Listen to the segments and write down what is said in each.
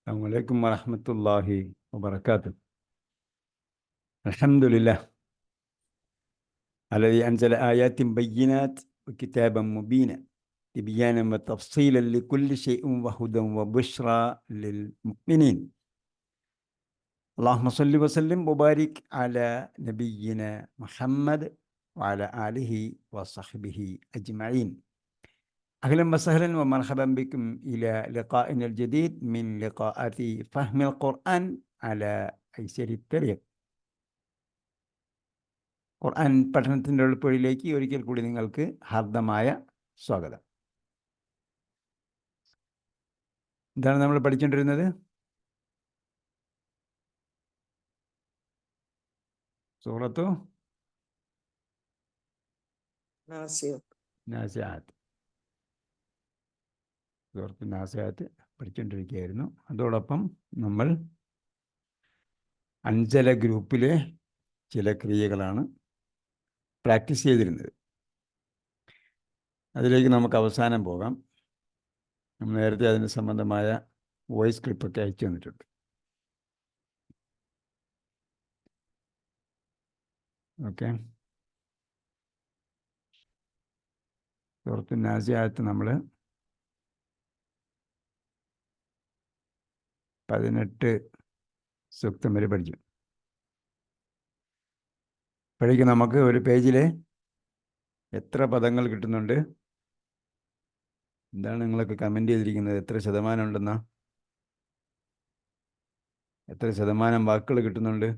السلام عليكم ورحمة الله وبركاته. الحمد لله الذي أنزل آيات بينات وكتابا مبينا تبيانا وتفصيلا لكل شيء وهدى وبشرى للمؤمنين. اللهم صل وسلم وبارك على نبينا محمد وعلى آله وصحبه أجمعين. أهلا وسهلا ومرحبا بكم إلى لقائنا الجديد من لقاءات فهم القرآن على أيسر الطريق. ഖുർആൻ പഠനത്തിൻ്റെ എളുപ്പവഴിയിലേക്ക് ഒരിക്കൽ കൂടി നിങ്ങൾക്ക് ഹാർദമായ സ്വാഗതം. എന്താണ് നമ്മൾ പഠിച്ചുകൊണ്ടിരുന്നത്? സൂറത്തു നാസിആത്ത്. സൂറത്തു നാസിആത്ത് പഠിച്ചുകൊണ്ടിരിക്കുകയായിരുന്നു. അതോടൊപ്പം നമ്മൾ അഞ്ചല ഗ്രൂപ്പിലെ ചില ക്രിയകളാണ് പ്രാക്ടീസ് ചെയ്തിരുന്നത്. അതിലേക്ക് നമുക്ക് അവസാനം പോകാം. നമ്മൾ നേരത്തെ അതിന് സംബന്ധമായ വോയിസ് ക്ലിപ്പൊക്കെ അയച്ചു തന്നിട്ടുണ്ട്. ഓക്കെ, സൂറത്തു നാസിആത്ത് നമ്മൾ 18 സൂക്തം വരെ പഠിച്ചു. ഇപ്പോഴേക്കും നമുക്ക് ഒരു പേജിൽ എത്ര പദങ്ങൾ കിട്ടുന്നുണ്ട്? എന്താണ് നിങ്ങളൊക്കെ കമൻറ്റ് ചെയ്തിരിക്കുന്നത്? എത്ര ശതമാനം ഉണ്ടെന്നാ? എത്ര ശതമാനം വാക്കുകൾ കിട്ടുന്നുണ്ട്?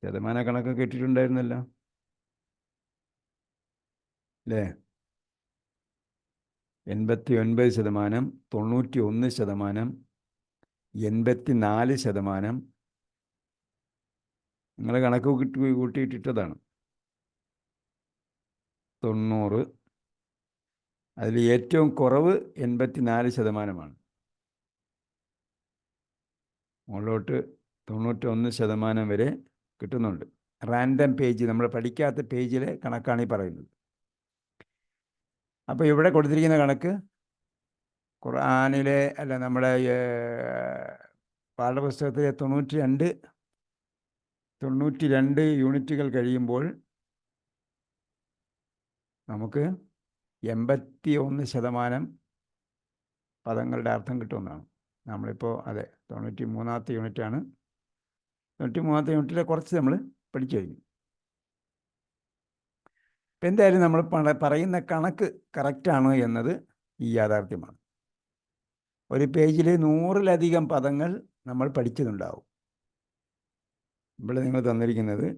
ശതമാന കണക്കൊക്കെ ഇട്ടിട്ടുണ്ടായിരുന്നല്ലോ അല്ലേ? 89%, 91%, 84%. നിങ്ങൾ കണക്ക് കൂട്ടിയിട്ടിട്ടതാണ്. 90. അതിൽ ഏറ്റവും കുറവ് 84%. മുകളിലോട്ട് 91% വരെ കിട്ടുന്നുണ്ട്. റാൻഡം പേജ്, നമ്മൾ പഠിക്കാത്ത പേജിലെ കണക്കാണ് ഈ പറയുന്നത്. അപ്പോൾ ഇവിടെ കൊടുത്തിരിക്കുന്ന കണക്ക് ഖുർആനിലെ നമ്മുടെ പാഠപുസ്തകത്തിലെ 92 യൂണിറ്റുകൾ കഴിയുമ്പോൾ നമുക്ക് 81% പദങ്ങളുടെ അർത്ഥം കിട്ടുമെന്നാണ്. നമ്മളിപ്പോൾ 93ാമത്തെ യൂണിറ്റാണ്. 93ാമത്തെ യൂണിറ്റിലെ കുറച്ച് നമ്മൾ പഠിച്ചു കഴിഞ്ഞു. ഇപ്പം എന്തായാലും നമ്മൾ പറയുന്ന കണക്ക് കറക്റ്റാണ് എന്നത് ഈ യാഥാർത്ഥ്യമാണ്. ഒരു പേജിൽ 100-ലധികം പദങ്ങൾ നമ്മൾ പഠിച്ചതുണ്ടാവും. ഇവിടെ നിങ്ങൾ തന്നിരിക്കുന്നത്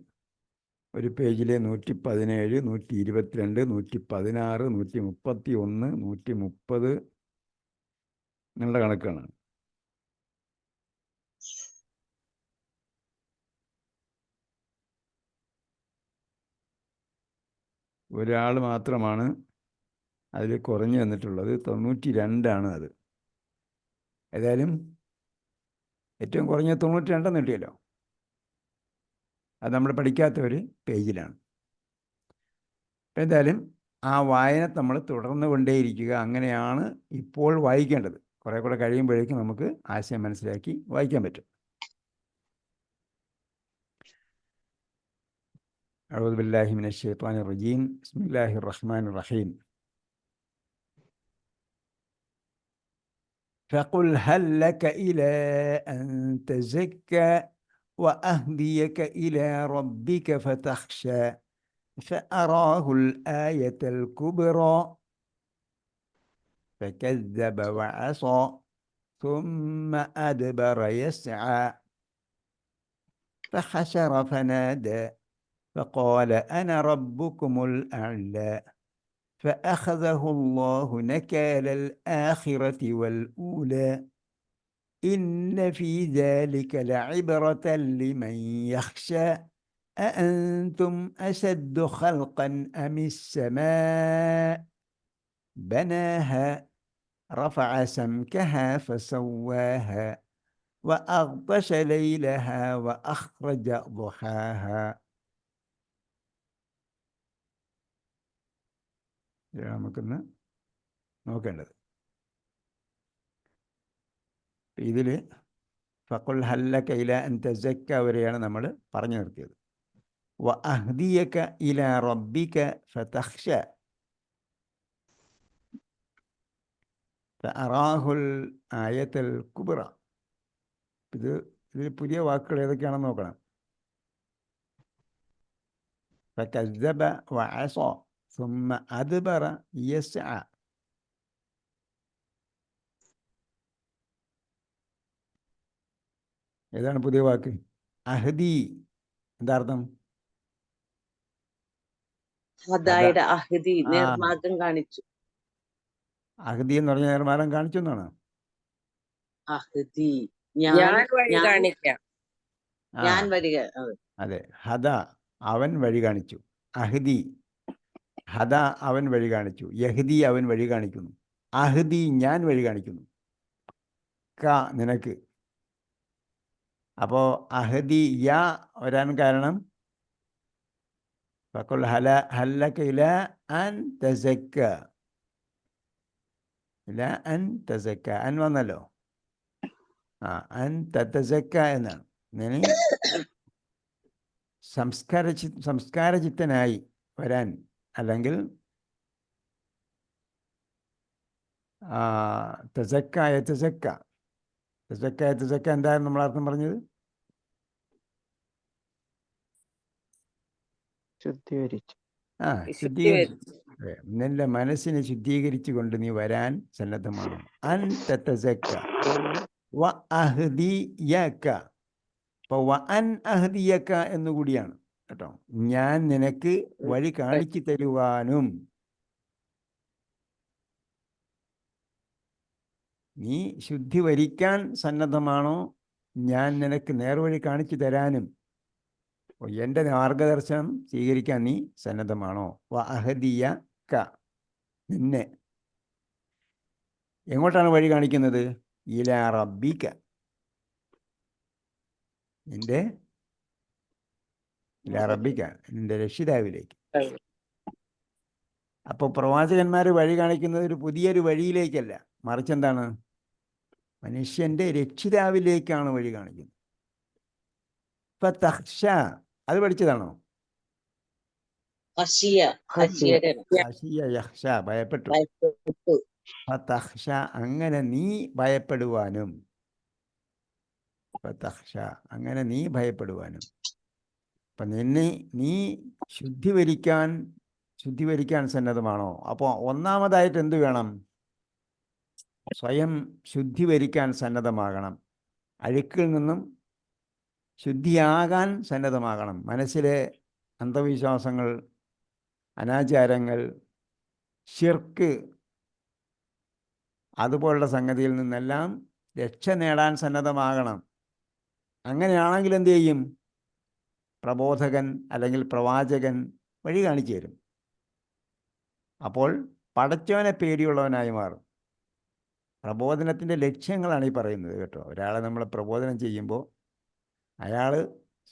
ഒരു പേജിലെ 117, 122, 116, 131, 130 നിങ്ങളുടെ കണക്കാണ്. ഒരാൾ മാത്രമാണ് അതിൽ കുറഞ്ഞു വന്നിട്ടുള്ളത്. 92 അത്. ഏതായാലും ഏറ്റവും കുറഞ്ഞ 92 കിട്ടിയല്ലോ. അത് നമ്മൾ പഠിക്കാത്ത ഒരു പേജിലാണ്. എന്തായാലും ആ വായന നമ്മൾ തുടർന്നു കൊണ്ടേയിരിക്കുക. അങ്ങനെയാണ് ഇപ്പോൾ വായിക്കേണ്ടത്. കുറേ കൂടെ കഴിയുമ്പോഴേക്കും നമുക്ക് ആശയം മനസ്സിലാക്കി വായിക്കാൻ പറ്റും. أعوذ بالله من الشيطان الرجيم. بسم الله الرحمن الرحيم. فقل هل لك إلى أن تزكى وأهديك إلى ربك فتخشى فأراه الآية الكبرى فكذب وعصى ثم أدبر يسعى فحشر فنادى فقال أنا ربكم الأعلى فأخذه الله نكال الآخرة والأولى إن في ذلك لعبرة لمن يخشى أأنتم أشد خلقا أم السماء بناها رفع سمكها فسواها وأغطش ليلها وأخرج ضحاها ഇതാണ് നമുക്കിന്ന് നോക്കേണ്ടത്. ഇതിൽ ഫഖുൽ ഹല്ലക ഇല അൻ തസക്ക വരെയാണ് നമ്മൾ പറഞ്ഞു നിർത്തിയത്. വ അഹ്ദിയക ഇല റബ്ബിക ഫതഖ്ഷ ഫഅറാഹുൽ ആയത്തുൽ കുബ്ര. ഇതിൽ പുതിയ വാക്കുകൾ ഏതൊക്കെയാണെന്ന് നോക്കണം. ഫകസ്സബ വഅസ ثم അദ്ബറ യസ്അ. ഏതാണ് പുതിയ വാക്ക്? അഹ്ദി. എന്താ അർത്ഥം? ഹദായുടെ അഹ്ദി, ആ, നിർമാർഗം കാണിച്ചു. അഹ്ദി എന്ന് പറഞ്ഞ നിർമ്മാണം കാണിച്ചു എന്നാണ്. അഹ്ദി ഞാൻ വഴി കാണിക്കാം. ഞാൻ വരിക. അതെ, ഹദ അവൻ വഴി കാണിച്ചു. അഹ്ദി ഹദ അവൻ വഴി കാണിച്ചു. യഹ്ദി അവൻ വഴി കാണിക്കുന്നു. അഹ്ദി ഞാൻ വഴി കാണിക്കുന്നു. ക നിനക്ക്. അപ്പോൾ അഹ്ദി യാ വരാൻ കാരണം ഫഖുൽ ഹല്ലക ഇല അൻ തസക്ക. ഇല അൻ തസക്ക, അൻ വന്നല്ലോ. അൻ തതസക്ക എന്നാണ്. നീ സംസ്കാരചിത്തനായി വരാൻ, അല്ലെങ്കിൽ തസക്ക യതസക്ക. തസക്ക യതസക്ക എന്തായിരുന്നു നമ്മൾ അർത്ഥം പറഞ്ഞത്? ശുദ്ധീകരിച്ചു. ശുദ്ധീകരിച്ചു. നിന്റെ മനസ്സിനെ ശുദ്ധീകരിച്ചു കൊണ്ട് നീ വരാൻ സന്നദ്ധമാണോ? അൻ തതസക്ക വ അഹ്ദിയക. അപ്പോൾ വ അൻ അഹ്ദിയക എന്നുകൂടിയാണ് കേട്ടോ. ഞാൻ നിനക്ക് വഴി കാണിച്ചു തരുവാനും. നീ ശുദ്ധി വരിക്കാൻ സന്നദ്ധമാണോ? ഞാൻ നിനക്ക് നേർവഴി കാണിച്ചു തരാനും, എൻ്റെ മാർഗദർശനം സ്വീകരിക്കാൻ നീ സന്നദ്ധമാണോ? വ അഹദിയക, നിന്നെ എങ്ങോട്ടാണ് വഴി കാണിക്കുന്നത്? ഇലാ റബ്ബിക, നിന്റെ ഇലാ റബ്ബിക, നിന്റെ രക്ഷിതാവിലേക്ക്. അപ്പോൾ പ്രവാചകന്മാർ വഴി കാണിക്കുന്നത് ഒരു പുതിയൊരു വഴിയിലേക്കല്ല, മറിച്ച് എന്താണ്? മനുഷ്യൻ്റെ രക്ഷിതാവിലേക്കാണ് വഴി കാണിക്കുന്നത്. ഇപ്പം തഖ്ഷ അത് പഠിച്ചതാണോ? യഖ്ഷ ഭയപ്പെട്ടു. ഫതഖ്ഷ അങ്ങനെ നീ ഭയപ്പെടുവാനും. ഫതഖ്ഷ അങ്ങനെ നീ ഭയപ്പെടുവാനും. അപ്പം നീ ശുദ്ധി വരിക്കാൻ സന്നദ്ധമാണോ? അപ്പോൾ ഒന്നാമതായിട്ട് എന്ത് വേണം? സ്വയം ശുദ്ധി വരിക്കാൻ സന്നദ്ധമാകണം. അഴുക്കിൽ നിന്നും ശുദ്ധിയാകാൻ സന്നദ്ധമാകണം. മനസ്സിലെ അന്ധവിശ്വാസങ്ങൾ, അനാചാരങ്ങൾ, ശിർക്ക്, അതുപോലുള്ള സംഗതിയിൽ നിന്നെല്ലാം രക്ഷ നേടാൻ സന്നദ്ധമാകണം. അങ്ങനെയാണെങ്കിൽ എന്തു ചെയ്യും? പ്രബോധകൻ അല്ലെങ്കിൽ പ്രവാചകൻ വഴി കാണിച്ചു തരും. അപ്പോൾ പടച്ചവനെ പേടിയുള്ളവനായി മാറും. പ്രബോധനത്തിൻ്റെ ലക്ഷ്യങ്ങളാണ് ഈ പറയുന്നത് കേട്ടോ. ഒരാളെ നമ്മൾ പ്രബോധനം ചെയ്യുമ്പോൾ അയാൾ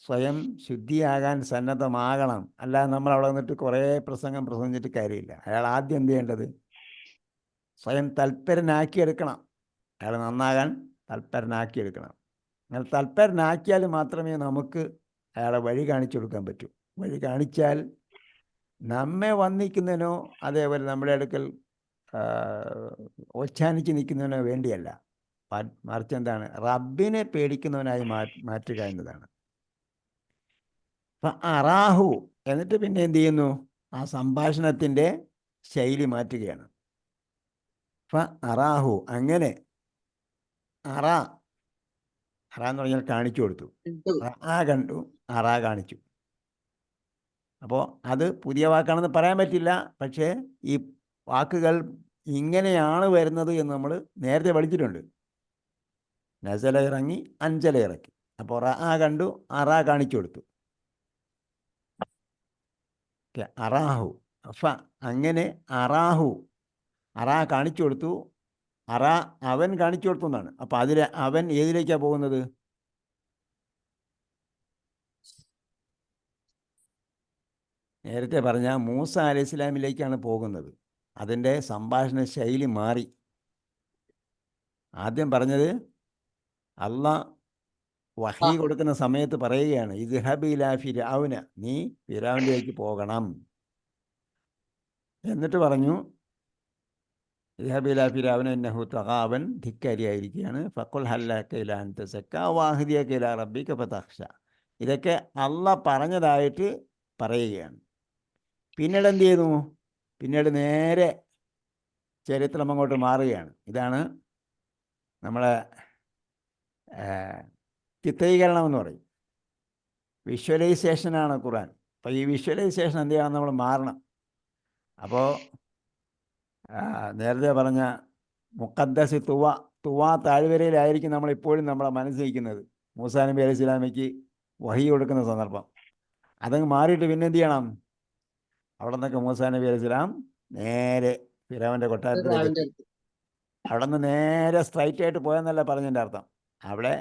സ്വയം ശുദ്ധിയാകാൻ സന്നദ്ധമാകണം. അല്ലാതെ നമ്മൾ അവിടെ നിന്നിട്ട് കുറേ പ്രസംഗിച്ചിട്ട് കാര്യമില്ല. അയാൾ ആദ്യം എന്ത് ചെയ്യേണ്ടത്? സ്വയം തൽപരനാക്കിയെടുക്കണം. അയാൾ നന്നാകാൻ തൽപരനാക്കിയെടുക്കണം. അങ്ങനെ തൽപരനാക്കിയാൽ മാത്രമേ നമുക്ക് അയാളെ വഴി കാണിച്ചു കൊടുക്കാൻ പറ്റൂ. വഴി കാണിച്ചാൽ നമ്മെ വന്നിക്കുന്നതിനോ അതേപോലെ നമ്മുടെ അടുക്കൽ ഓച്ഛാനിച്ച് നിൽക്കുന്നതിനോ വേണ്ടിയല്ല, മറിച്ച് എന്താണ്? റബ്ബിനെ പേടിക്കുന്നവനായി മാറ്റുക എന്നതാണ്. അപ്പം അറാഹു എന്നിട്ട് പിന്നെ എന്ത് ചെയ്യുന്നു? ആ സംഭാഷണത്തിൻ്റെ ശൈലി മാറ്റുകയാണ്. അറാഹു അങ്ങനെ അറ എന്ന് പറഞ്ഞാൽ കാണിച്ചു കൊടുത്തു. കണ്ടു, കാണിച്ചു. അപ്പോൾ അത് പുതിയ വാക്കാണെന്ന് പറയാൻ പറ്റില്ല. പക്ഷേ ഈ വാക്കുകൾ ഇങ്ങനെയാണ് വരുന്നത് എന്ന് നമ്മൾ നേരത്തെ പഠിച്ചിട്ടുണ്ട്. നസല ഇറങ്ങി, അഞ്ചല ഇറക്കി. അപ്പോൾ കണ്ടു, കാണിച്ചു കൊടുത്തു. അറാഹു അങ്ങനെ അറാഹു കാണിച്ചു കൊടുത്തു. അവൻ കാണിച്ചു കൊടുത്തു എന്നാണ്. അപ്പോൾ അതിൽ അവൻ ഏതിലേക്കാണ് പോകുന്നത്? നേരത്തെ പറഞ്ഞ മൂസ അലൈഹി ഇസ്ലാമിലേക്കാണ് പോകുന്നത്. അതിൻ്റെ സംഭാഷണ ശൈലി മാറി. ആദ്യം പറഞ്ഞത് അള്ളാഹ് വഹി കൊടുക്കുന്ന സമയത്ത് പറയുകയാണ്, ഇദ്ഹബ് ഇലാ ഫിർഔന, നീ ഫിർഔനിലേക്ക് പോകണം. എന്നിട്ട് പറഞ്ഞു, ഇദ്ഹബ് ഇലാ ഫിർഔന ഇന്നഹു തഗാ, അവൻ ധിക്കാരിയായിരിക്കുകയാണ്. ഫഖുൽ ഹൽ ലക ഇലാ അൻ തസക്ക വഅഹ്ദിയക ഇലാ റബ്ബിക ഫതഖ്ശ. ഇതൊക്കെ അള്ളാഹ് പറഞ്ഞതായിട്ട് പറയുകയാണ്. പിന്നീട് എന്ത് ചെയ്യുന്നു? പിന്നീട് നേരെ ചരിത്രം അങ്ങോട്ട് മാറുകയാണ്. ഇതാണ് നമ്മളെ ചിത്രീകരണം എന്ന് പറയും. വിഷ്വലൈസേഷനാണ് ഖുർആൻ. അപ്പോൾ ഈ വിഷ്വലൈസേഷൻ എന്ത് ചെയ്യണം? നമ്മൾ മാറണം. അപ്പോൾ നേരത്തെ പറഞ്ഞ മുഖദ്ദസ് തുവ താഴ്വരയിലായിരിക്കും നമ്മളിപ്പോഴും നമ്മളെ മനസ്സിരിക്കുന്നത്. മൂസാ നബി അലൈഹി സ്വലാമയ്ക്ക് വഹി കൊടുക്കുന്ന സന്ദർഭം അതങ്ങ് മാറിയിട്ട് പിന്നെ എന്ത് ചെയ്യണം? അവിടെ നിന്നൊക്കെ മൂസാ നബി അലൈഹി സ്വലാം നേരെ ഫിറൗൻ്റെ കൊട്ടാരത്തിലേക്ക് എത്തി. അവിടെ നിന്ന് നേരെ സ്ട്രൈറ്റ് ആയിട്ട് പോയെന്നല്ല പറഞ്ഞതിൻ്റെ അർത്ഥം. അവിടെ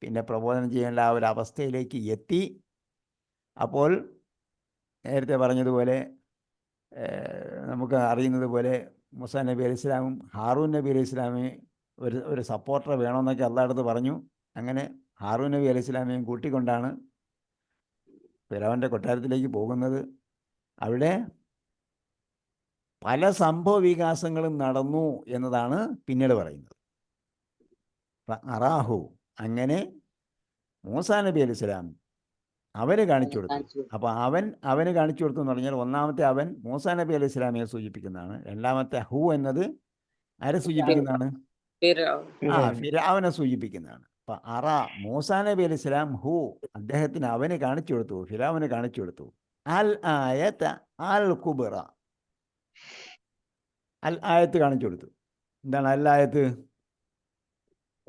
പിന്നെ പ്രബോധനം ചെയ്യേണ്ട ആ ഒരു അവസ്ഥയിലേക്ക് എത്തി. അപ്പോൾ നേരത്തെ പറഞ്ഞതുപോലെ നമുക്ക് അറിയുന്നത് പോലെ മൂസാ നബി അലൈഹി സ്വലാമും ഹാറൂൻ നബി അലൈഹി സ്വലാമെ ഒരു സപ്പോർട്ടർ വേണമെന്നൊക്കെ അള്ളാഹ് അടുത്ത് പറഞ്ഞു. അങ്ങനെ ഹാറൂൻ നബി അലൈഹി സ്വലാമയും കൂട്ടിക്കൊണ്ടാണ് ഫിറൗൻ്റെ കൊട്ടാരത്തിലേക്ക് പോകുന്നത്. അവിടെ പല സംഭവ വികാസങ്ങളും നടന്നു എന്നതാണ് പിന്നീട് പറയുന്നത്. അറാഹു, അങ്ങനെ മൂസാ നബി അലൈഹി സ്വലാം അവന് കാണിച്ചു കൊടുത്തു. അപ്പോൾ അവന് കാണിച്ചു കൊടുത്തു എന്ന് പറഞ്ഞാൽ, ഒന്നാമത്തെ അവൻ മൂസാ നബി അലൈഹി സ്വലാമിയെ സൂചിപ്പിക്കുന്നതാണ്. രണ്ടാമത്തെ ഹു എന്നത് ആരെ സൂചിപ്പിക്കുന്നതാണ്? ഫിർഔനെ സൂചിപ്പിക്കുന്നതാണ്. അപ്പം മൂസാ നബി അലൈഹി സ്വലാം ഹു, അദ്ദേഹത്തിന് അവന് കാണിച്ചു കൊടുത്തു, ഫിർഔന് കാണിച്ചു കൊടുത്തു. അൽ ആയത്ത് അൽ കുബ്ര, അൽ ആയത്ത് കാണിച്ചു കൊടുത്തു. എന്താണ് അൽ ആയത്ത്?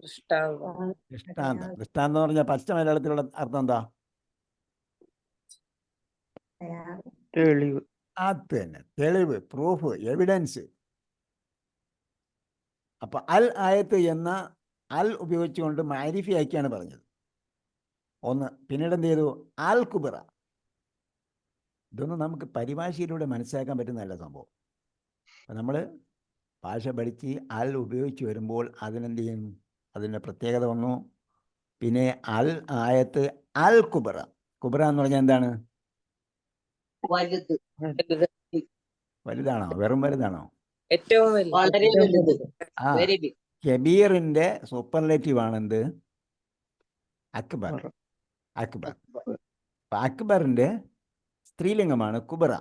ദൃഷ്ടാന്തം. ദൃഷ്ടാന്തം എന്ന് പറഞ്ഞാൽ പച്ച മലയാളത്തിലുള്ള അർത്ഥം എന്താ? തെളിവ്. അത് തന്നെ, തെളിവ്, പ്രൂഫ്, എവിഡൻസ്. അപ്പൊ അൽ ആയത്ത് എന്ന അൽ ഉപയോഗിച്ചുകൊണ്ട് മാരിഫിയാക്കിയാണ് പറഞ്ഞത് ഒന്ന്. പിന്നീട് എന്ത് ചെയ്തു? അൽ കുബ്ര. ഇതൊന്നും നമുക്ക് പരിഭാഷയിലൂടെ മനസ്സിലാക്കാൻ പറ്റുന്നതല്ല സംഭവം. അപ്പം നമ്മൾ ഭാഷ പഠിച്ച് അൽ ഉപയോഗിച്ച് വരുമ്പോൾ അതിനെന്ത് ചെയ്യും? അതിൻ്റെ പ്രത്യേകത വന്നു. പിന്നെ അൽ ആയത്ത് അൽ കുബ്ര. കുബ്ര എന്ന് പറഞ്ഞാൽ എന്താണ്? വലുതാണോ? വെറും വലുതാണോ? ഏറ്റവും വളരെ വലുത്. ആ, കബീറിന്റെ സൂപ്പർലേറ്റീവ് ആണെന്ത്? അക്ബർ. അക്ബർ. അപ്പൊ അക്ബറിന്റെ സ്ത്രീലിംഗമാണ് കുബ്ര.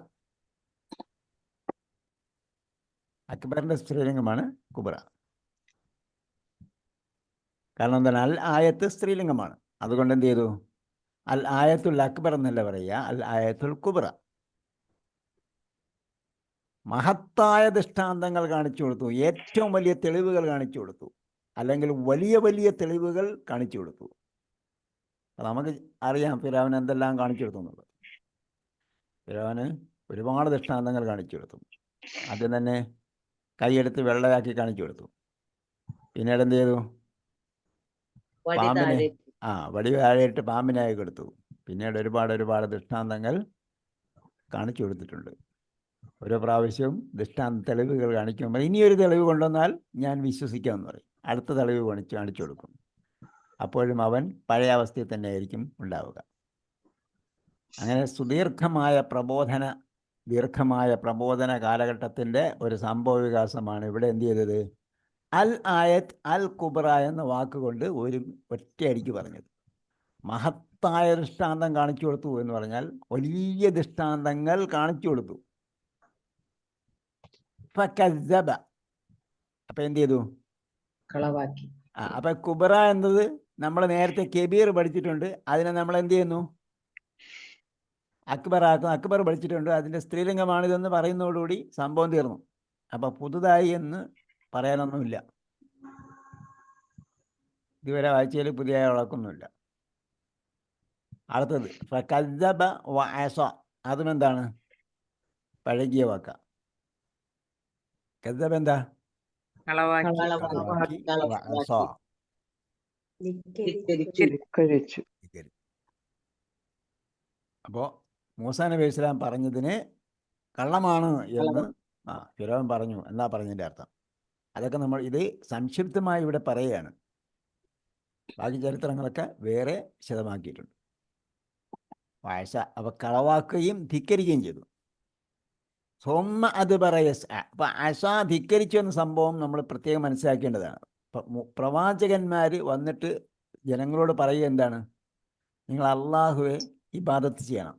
അക്ബറിന്റെ സ്ത്രീലിംഗമാണ് കുബ്ര. കാരണം എന്താണ്? അൽ ആയത്ത് സ്ത്രീലിംഗമാണ്. അതുകൊണ്ട് എന്ത് ചെയ്തു? അൽ ആയത്തുൽ അക്ബർ എന്നല്ല പറയുക, അൽ ആയത്തുൽ കുബ്ര. മഹത്തായ ദൃഷ്ടാന്തങ്ങൾ കാണിച്ചു കൊടുത്തു, ഏറ്റവും വലിയ തെളിവുകൾ കാണിച്ചു കൊടുത്തു, അല്ലെങ്കിൽ വലിയ വലിയ തെളിവുകൾ കാണിച്ചു കൊടുത്തു. നമുക്ക് അറിയാം ഫിറൗൻ എന്തെല്ലാം കാണിച്ചു കൊടുത്തു എന്നുള്ളത്. ഫിറൗന് ഒരുപാട് ദൃഷ്ടാന്തങ്ങൾ കാണിച്ചു കൊടുത്തു. ആദ്യം തന്നെ കൈയെടുത്ത് വെള്ളയാക്കി കാണിച്ചു കൊടുത്തു. പിന്നീട് എന്ത് ചെയ്തു? പാമ്പിനെ വടി താഴെയിട്ട് പാമ്പിനായി കൊടുത്തു. പിന്നീട് ഒരുപാട് ദൃഷ്ടാന്തങ്ങൾ കാണിച്ചു കൊടുത്തിട്ടുണ്ട്. ഓരോ പ്രാവശ്യവും ദൃഷ്ടാന്ത തെളിവുകൾ കാണിക്കുമ്പോൾ ഇനിയൊരു തെളിവ് കൊണ്ടുവന്നാൽ ഞാൻ വിശ്വസിക്കാമെന്ന് പറയും. അടുത്ത തെളിവ് കാണിച്ചു കൊടുക്കും. അപ്പോഴും അവൻ പഴയ അവസ്ഥയിൽ തന്നെ ആയിരിക്കും ഉണ്ടാവുക. അങ്ങനെ ദീർഘമായ പ്രബോധന കാലഘട്ടത്തിൻ്റെ ഒരു സംഭവ വികാസമാണ് ഇവിടെ എന്ത് ചെയ്തത്? അൽ ആയത്ത് അൽ കുബ്ര എന്ന വാക്കുകൊണ്ട് ഒറ്റയടിക്ക് പറഞ്ഞത്. മഹത്തായ ദൃഷ്ടാന്തം കാണിച്ചു കൊടുത്തു എന്ന് പറഞ്ഞാൽ വലിയ ദൃഷ്ടാന്തങ്ങൾ കാണിച്ചു കൊടുത്തു. ഫകസ്സബ, അപ്പൊ എന്ത് ചെയ്തു? കളവാക്കി. അപ്പൊ കുബ്ര എന്നത് നമ്മൾ നേരത്തെ കബീർ പഠിച്ചിട്ടുണ്ട്. അതിനെ നമ്മൾ എന്ത് ചെയ്യുന്നു? അക്ബർ പഠിച്ചിട്ടുണ്ട്. അതിൻ്റെ സ്ത്രീലിംഗമാണിതെന്ന് പറയുന്നതോടുകൂടി സംഭവം തീർന്നു. അപ്പൊ പുതുതായി എന്ന് പറയാനൊന്നുമില്ല. ഇതുവരെ വായിച്ചതിൽ പുതിയ വളക്കൊന്നുമില്ല. അടുത്തത് ഫകസ്സബ വഅസ, അതും എന്താണ്? പഴകിയ വാക്ക. കസ്സബ എന്താ? കളവാക്കി. വഅസ, അപ്പോൾ മൂസാ നബി അലൈഹി സ്വലാം പറഞ്ഞതിന് കള്ളമാണ് എന്ന് ഫിറോൻ പറഞ്ഞു. എന്താ പറഞ്ഞതിൻ്റെ അർത്ഥം? അതൊക്കെ നമ്മൾ ഇത് സംക്ഷിപ്തമായി ഇവിടെ പറയുകയാണ്. ബാക്കി ചരിത്രങ്ങളൊക്കെ വേറെ വിശദമാക്കിയിട്ടുണ്ട്. വാഴ്ച അവ കളവാക്കുകയും ധിക്കരിക്കുകയും ചെയ്തു. സോമ്മ അത് പറയസ്. അപ്പം അശ ധിക്കരിച്ചു എന്ന സംഭവം നമ്മൾ പ്രത്യേകം മനസ്സിലാക്കേണ്ടതാണ്. പ്രവാചകന്മാർ വന്നിട്ട് ജനങ്ങളോട് പറയുക എന്താണ്? നിങ്ങൾ അള്ളാഹുവെ ഇബാദത്ത് ചെയ്യണം.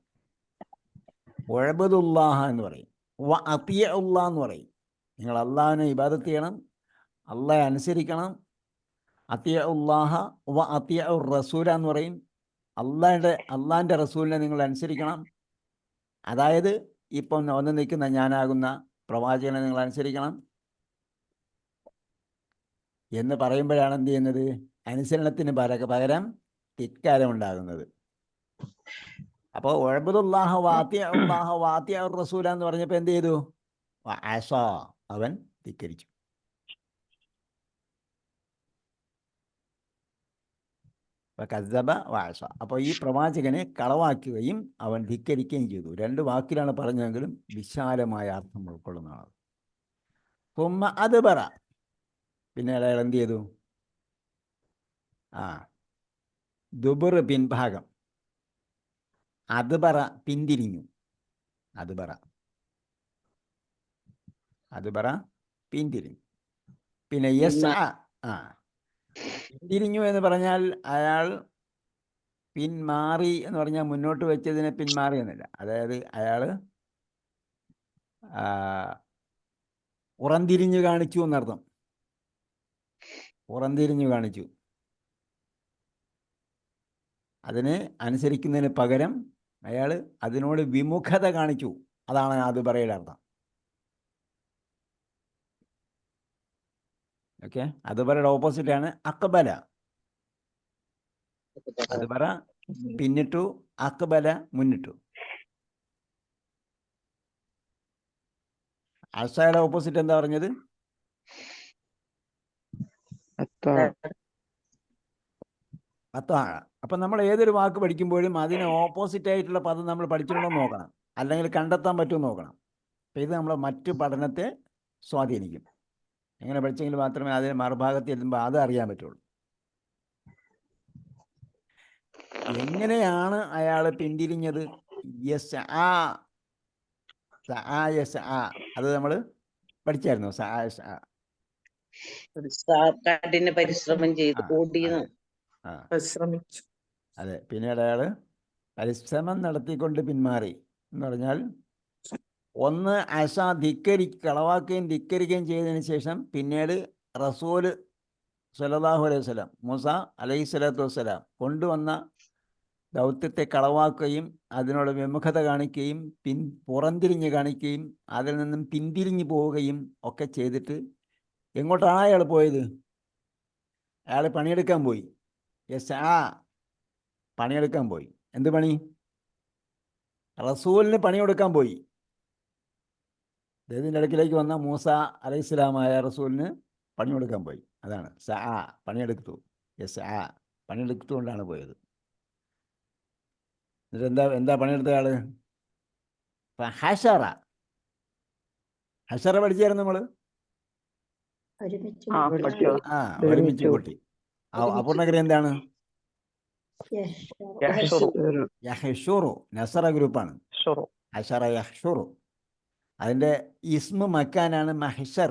ഉഅ്ബുദുല്ലാഹ എന്ന് പറയും. വ അത്തിയഉല്ലാഹ് എന്ന് പറയും. നിങ്ങൾ അള്ളാഹുവിനെ ഇബാദത്ത് ചെയ്യണം, അള്ളാഹെ അനുസരിക്കണം. അത്തിയഉല്ലാഹ വ അത്തിയഉർ റസൂല എന്ന് പറയും. അള്ളാഹിൻ്റെ റസൂലിനെ നിങ്ങൾ അനുസരിക്കണം. അതായത് ഇപ്പം വന്ന് നിൽക്കുന്ന ഞാനാകുന്ന പ്രവാചകനെ നിങ്ങൾ അനുസരിക്കണം എന്ന് പറയുമ്പോഴാണ് എന്ത് ചെയ്യുന്നത്? അനുസരണത്തിന് പകരം ധിക്കാരം ഉണ്ടാകുന്നത്. അപ്പോൾ ഉഅ്ബുദുല്ലാഹ വഅത്തിയഉല്ലാഹ വഅത്തിയഉർ റസൂല എന്ന് പറഞ്ഞപ്പോൾ എന്ത് ചെയ്തു? അസ, അവൻ ധിക്കരിച്ചു. കസ്സബ വഅസ. അപ്പോൾ ഈ പ്രവാചകനെ കളവാക്കുകയും അവൻ ധിക്കരിക്കുകയും ചെയ്തു. 2 വാക്കിലാണ് പറഞ്ഞതെങ്കിലും വിശാലമായ അർത്ഥം ഉൾക്കൊള്ളുന്നതാണ്. സുമ്മ അദ്ബറ. പിന്നെ അയാൾ എന്ത് ചെയ്തു? ദുബുർ പിൻഭാഗം. അദ്ബറ പിന്തിരിഞ്ഞു. അദ്ബറ പിന്തിരിഞ്ഞു. പിന്നെ പിന്തിരിഞ്ഞു എന്ന് പറഞ്ഞാൽ അയാൾ പിന്മാറി എന്ന് പറഞ്ഞാൽ മുന്നോട്ട് വെച്ചതിനെ പിന്മാറി എന്നല്ല. അതായത് അയാൾ പുറംതിരിഞ്ഞു കാണിച്ചു എന്നർത്ഥം. പുറംതിരിഞ്ഞു കാണിച്ചു. അതിനെ അനുസരിക്കുന്നതിന് പകരം അയാൾ അതിനോട് വിമുഖത കാണിച്ചു. അതാണ് അദ്ബറയുടെ അർത്ഥം. ഓക്കെ, അദ്ബറയുടെ ഓപ്പോസിറ്റാണ് അക്ബല. അദ്ബറ പിന്നിട്ടു, അക്ബല മുന്നിട്ടു. അസയുടെ ഓപ്പോസിറ്റ് എന്താ പറഞ്ഞത്? അത്താഴ. അപ്പം നമ്മൾ ഏതൊരു വാക്ക് പഠിക്കുമ്പോഴും അതിന് ഓപ്പോസിറ്റ് ആയിട്ടുള്ള പദം നമ്മൾ പഠിച്ചിട്ടുണ്ടോ എന്ന് നോക്കണം, അല്ലെങ്കിൽ കണ്ടെത്താൻ പറ്റുമെന്ന് നോക്കണം. അപ്പം ഇത് നമ്മളെ മറ്റു പഠനത്തെ സ്വാധീനിക്കും. എങ്ങനെ പഠിച്ചെങ്കിൽ മാത്രമേ അതിന് മറുഭാഗത്ത് എത്തുമ്പോൾ അത് അറിയാൻ പറ്റുള്ളൂ. എങ്ങനെയാണ് അയാൾ പിന്തിരിഞ്ഞത്? അത് നമ്മൾ പഠിച്ചായിരുന്നു. കഠിന പരിശ്രമം ചെയ്ത് പരിശ്രമിച്ചു. അതെ. പിന്നീട് അയാൾ പരിശ്രമം നടത്തിക്കൊണ്ട് പിന്മാറി എന്ന് പറഞ്ഞാൽ, ഒന്ന് അശ കളവാക്കുകയും ധിക്കരിക്കുകയും ചെയ്തതിന് ശേഷം പിന്നീട് റസൂൽ സല്ലല്ലാഹു അലൈഹി വസല്ലം മൂസ അലൈഹി സ്വലാത്തു വസ്സലാം കൊണ്ടുവന്ന ദൗത്യത്തെ കളവാക്കുകയും അതിനോട് വിമുഖത കാണിക്കുകയും പുറംതിരിഞ്ഞ് കാണിക്കുകയും അതിൽ നിന്നും പിന്തിരിഞ്ഞു പോവുകയും ഒക്കെ ചെയ്തിട്ട് എങ്ങോട്ടാണ് അയാൾ പോയത്? അയാൾ പണിയെടുക്കാൻ പോയി. പണിയെടുക്കാൻ പോയി. എന്ത് പണി? റസൂലിന് പണിയെടുക്കാൻ പോയി. അദ്ദേഹത്തിൻ്റെ അടുക്കിലേക്ക് വന്ന മൂസ അലൈഹിസ്സലാമായ റസൂലിന് പണിയെടുക്കാൻ പോയി. അതാണ് പണിയെടുത്തു. പണിയെടുത്തുകൊണ്ടാണ് പോയത്. എന്നിട്ട് എന്താ പണിയെടുത്ത ആള്? ഹശറ പഠിച്ചായിരുന്നു നമ്മൾ. ഒരുമിച്ച് കൂട്ടി. അപൂർണഗിരി എന്താണ്? യഹ്ഷുറു. നസറ ഗ്രൂപ്പാണ്. ഹശറ യഹ്ഷുറു. അതിൻ്റെ ഇസ്മു മക്കാനാണ് മഹ്ഷർ.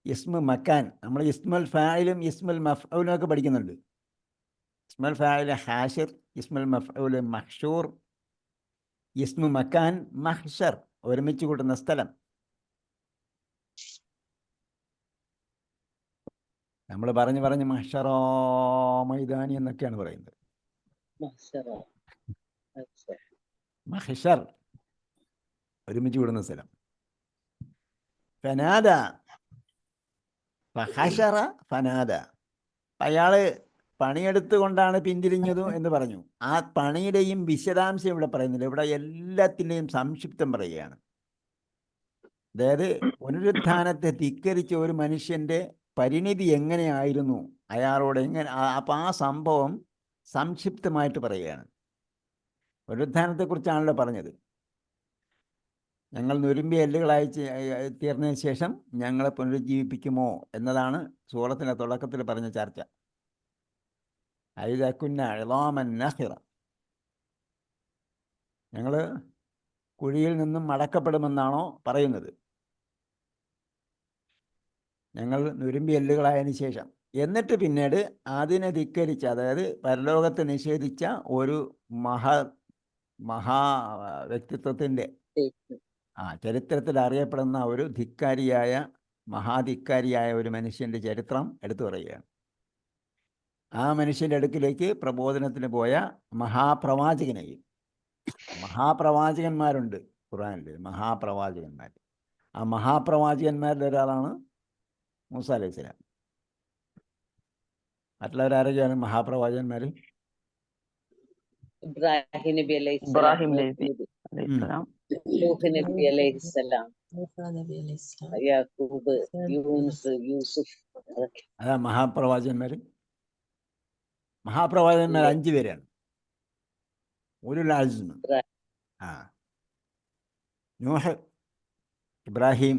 ഇസ്മു മക്കാൻ. നമ്മൾ ഇസ്മുൽ ഫായിലും ഇസ്മുൽ മഫ്ഊലും ഒക്കെ പഠിക്കുന്നുണ്ട്. ഇസ്മുൽ ഫായിൽ ഹാഷിർ, ഇസ്മുൽ മഫ്ഊൽ മഹ്ഷൂർ, ഇസ്മു മക്കാൻ മഹ്ഷർ, ഒരുമിച്ച് കൂട്ടുന്ന സ്ഥലം. നമ്മൾ പറഞ്ഞ് മഹ്ഷറോ മൈതാനി എന്നൊക്കെയാണ് പറയുന്നത്. മഹ്ഷർ, ഒരുമിച്ച് കൂടുന്ന സ്ഥലം. ഫനാദ ഫഹശറ ഫനാദ. അയാള് പണിയെടുത്തുകൊണ്ടാണ് പിന്തിരിഞ്ഞതു എന്ന് പറഞ്ഞു. ആ പണിയുടെയും വിശദാംശം ഇവിടെ പറയുന്നില്ല. ഇവിടെ എല്ലാത്തിൻ്റെയും സംക്ഷിപ്തം പറയുകയാണ്. അതായത് പുനരുത്ഥാനത്തെ ധിക്കരിച്ച ഒരു മനുഷ്യൻ്റെ പരിണിതി എങ്ങനെയായിരുന്നു, അയാളോട് എങ്ങനെ, അപ്പം ആ സംഭവം സംക്ഷിപ്തമായിട്ട് പറയുകയാണ്. പുനരുത്ഥാനത്തെക്കുറിച്ചാണല്ലോ പറഞ്ഞത്. ഞങ്ങൾ നുരുമ്പിയ എല്ലുകളായി തീർന്നതിന് ശേഷം ഞങ്ങളെ പുനരുജ്ജീവിപ്പിക്കുമോ എന്നതാണ് സൂറത്തിൻ്റെ തുടക്കത്തിൽ പറഞ്ഞ ചർച്ച. ഐദകുന്ന ഇളാമൻ നഖിറ, ഞങ്ങൾ കുഴിയിൽ നിന്നും മടക്കപ്പെടുമെന്നാണോ പറയുന്നത്? ഞങ്ങൾ നുരുമ്പി എല്ലുകളായതിനു ശേഷം, എന്നിട്ട് പിന്നീട് അതിനെ ധിക്കരിച്ച, അതായത് പരലോകത്തെ നിഷേധിച്ച ഒരു മഹാ വ്യക്തിത്വത്തിൻ്റെ ചരിത്രത്തിൽ അറിയപ്പെടുന്ന ഒരു മഹാധിക്കാരിയായ ഒരു മനുഷ്യൻ്റെ ചരിത്രം എടുത്തു പറയുകയാണ്. ആ മനുഷ്യൻ്റെ അടുക്കിലേക്ക് പ്രബോധനത്തിന് പോയ മഹാപ്രവാചകന്മാരുണ്ട് ഖുർആനിൽ, മഹാപ്രവാചകന്മാർ. ആ മഹാപ്രവാചകന്മാരിൽ ഒരാളാണ് മൂസ അലൈഹി സ്വലാം. മറ്റുള്ളവരാരൊക്കെയാണ് മഹാപ്രവാചകന്മാർ? ഇബ്രാഹിം നബി അലൈഹിസ്സലാം, നൂഹ് നബി അലൈഹിസ്സലാം, യാക്കൂബ്, യൂനുസ്, യൂസുഫ്. അതാ മഹാപ്രവാചകന്മാർ. മഹാപ്രവാചകന്മാർ 5 പേരാണ്. ഉലുൽ അസ്മ്, നൂഹ്, ഇബ്രാഹിം,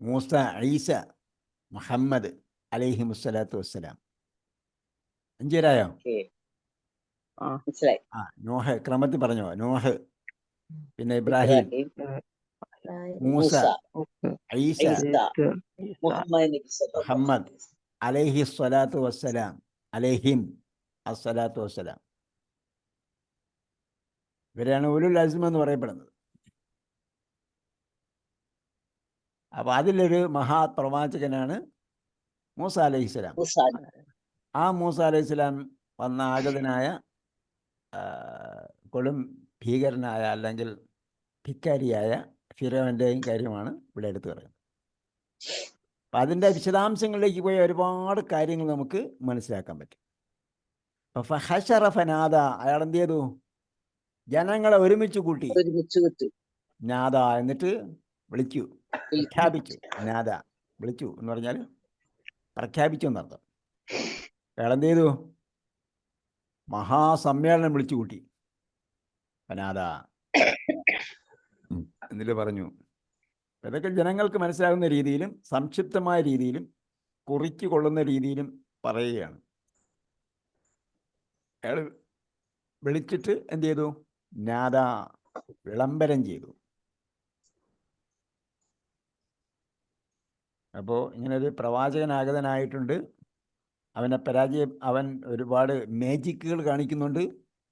മൂസ, ഈസ, മുഹമ്മദ് അലൈഹിമുസ്സലാത്തു വസ്സലാം. 5 പേരായോ? നൂഹ് ക്രമത്തിൽ പറഞ്ഞോ. നൂഹ്, പിന്നെ ഇബ്രാഹിം, മൂസ, ഈസ, മുഹമ്മദ് അലൈഹി സ്വലാത്തു വസ്സലാം, അലൈഹിം അസ്സലാത്തു വസ്സലാം. ഇവരാണ് ഉലുൽ അസ്മ് എന്ന് പറയപ്പെടുന്നത്. അപ്പോൾ അതിലൊരു മഹാപ്രവാചകനാണ് മൂസ അലൈഹിസ്സലാം. ആ മൂസ അലൈഹിസ്സലാം വന്ന ആഗതനായ കൊടും ഭീകരനായ അല്ലെങ്കിൽ ധിക്കാരിയായ ഫിറോൻ്റെയും കാര്യമാണ് ഇവിടെ എടുത്തു പറയുന്നത്. അപ്പം അതിൻ്റെ വിശദാംശങ്ങളിലേക്ക് പോയി ഒരുപാട് കാര്യങ്ങൾ നമുക്ക് മനസ്സിലാക്കാൻ പറ്റും. അപ്പം ഫഹശറ ഫനാദ, അയാൾ എന്ത് ചെയ്തു? ജനങ്ങളെ ഒരുമിച്ച് കൂട്ടി. നാദ എന്നിട്ട് വിളിച്ചു, പ്രഖ്യാപിച്ചു. നാദ വിളിച്ചു എന്ന് പറഞ്ഞാൽ പ്രഖ്യാപിച്ചു എന്നർത്ഥം. അയാൾ എന്ത് ചെയ്തു? മഹാസമ്മേളനം വിളിച്ചു കൂട്ടി. ഫനാദ എന്നിട്ട് പറഞ്ഞു. ഇതൊക്കെ ജനങ്ങൾക്ക് മനസ്സിലാകുന്ന രീതിയിലും സംക്ഷിപ്തമായ രീതിയിലും കുറിച്ചു കൊള്ളുന്ന രീതിയിലും പറയുകയാണ്. അയാൾ വിളിച്ചിട്ട് എന്ത് ചെയ്തു? നാദ, വിളംബരം ചെയ്തു. അപ്പോൾ ഇങ്ങനൊരു പ്രവാചകനാഗതനായിട്ടുണ്ട്. അവൻ ഒരുപാട് മേജിക്കുകൾ കാണിക്കുന്നുണ്ട്.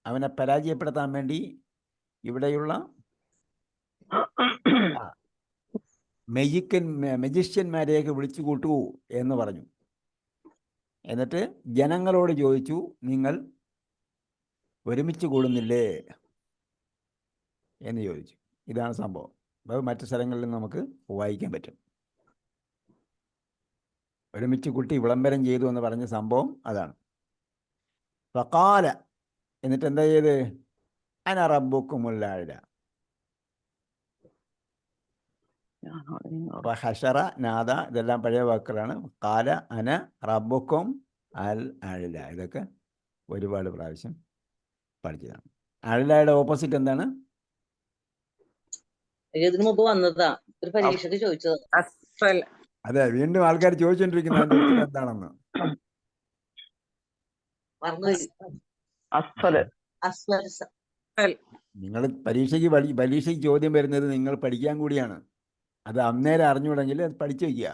അവനെ പരാജയപ്പെടുത്താൻ വേണ്ടി ഇവിടെയുള്ള മജിഷ്യന്മാരെയൊക്കെ വിളിച്ചു കൂട്ടൂ എന്ന് പറഞ്ഞു. എന്നിട്ട് ജനങ്ങളോട് ചോദിച്ചു, നിങ്ങൾ ഒരുമിച്ച് കൂടുന്നില്ലേ എന്ന് ചോദിച്ചു. ഇതാണ് സംഭവം. അത് മറ്റു സ്ഥലങ്ങളിലും നമുക്ക് വായിക്കാൻ പറ്റും. ഒരുമിച്ച് കൂട്ടി വിളംബരം ചെയ്തു എന്ന് പറഞ്ഞ സംഭവം അതാണ്. ഫഖാല, എന്നിട്ട് എന്താ ചെയ്ത്? അന റബ്ബുക്കുമുൽ അഅ്ല. ഹശറ, നാദ, ഇതെല്ലാം പഴയ വാക്കുകളാണ്. ഖാല അന റബ്ബുക്കും അൽ അഅ്ല, ഇതൊക്കെ ഒരുപാട് പ്രാവശ്യം പഠിച്ചതാണ്. അഅ്ലയുടെ ഓപ്പോസിറ്റ് എന്താണ്? ഇതിനു മുമ്പ് വന്നതാ, ഒരു പരീക്ഷയ്ക്ക് ചോദിച്ചത്. അതെ, വീണ്ടും ആൾക്കാർ ചോദിച്ചോണ്ടിരിക്കുന്നത് അതിന്റെ ഉത്തരം എന്താണെന്ന്. നിങ്ങൾ പരീക്ഷയ്ക്ക് ചോദ്യം വരുന്നത് നിങ്ങൾ പഠിക്കാൻ കൂടിയാണ്. അത് അന്നേരം അറിഞ്ഞുകൂടെങ്കിൽ അത് പഠിച്ചു വയ്ക്കുക.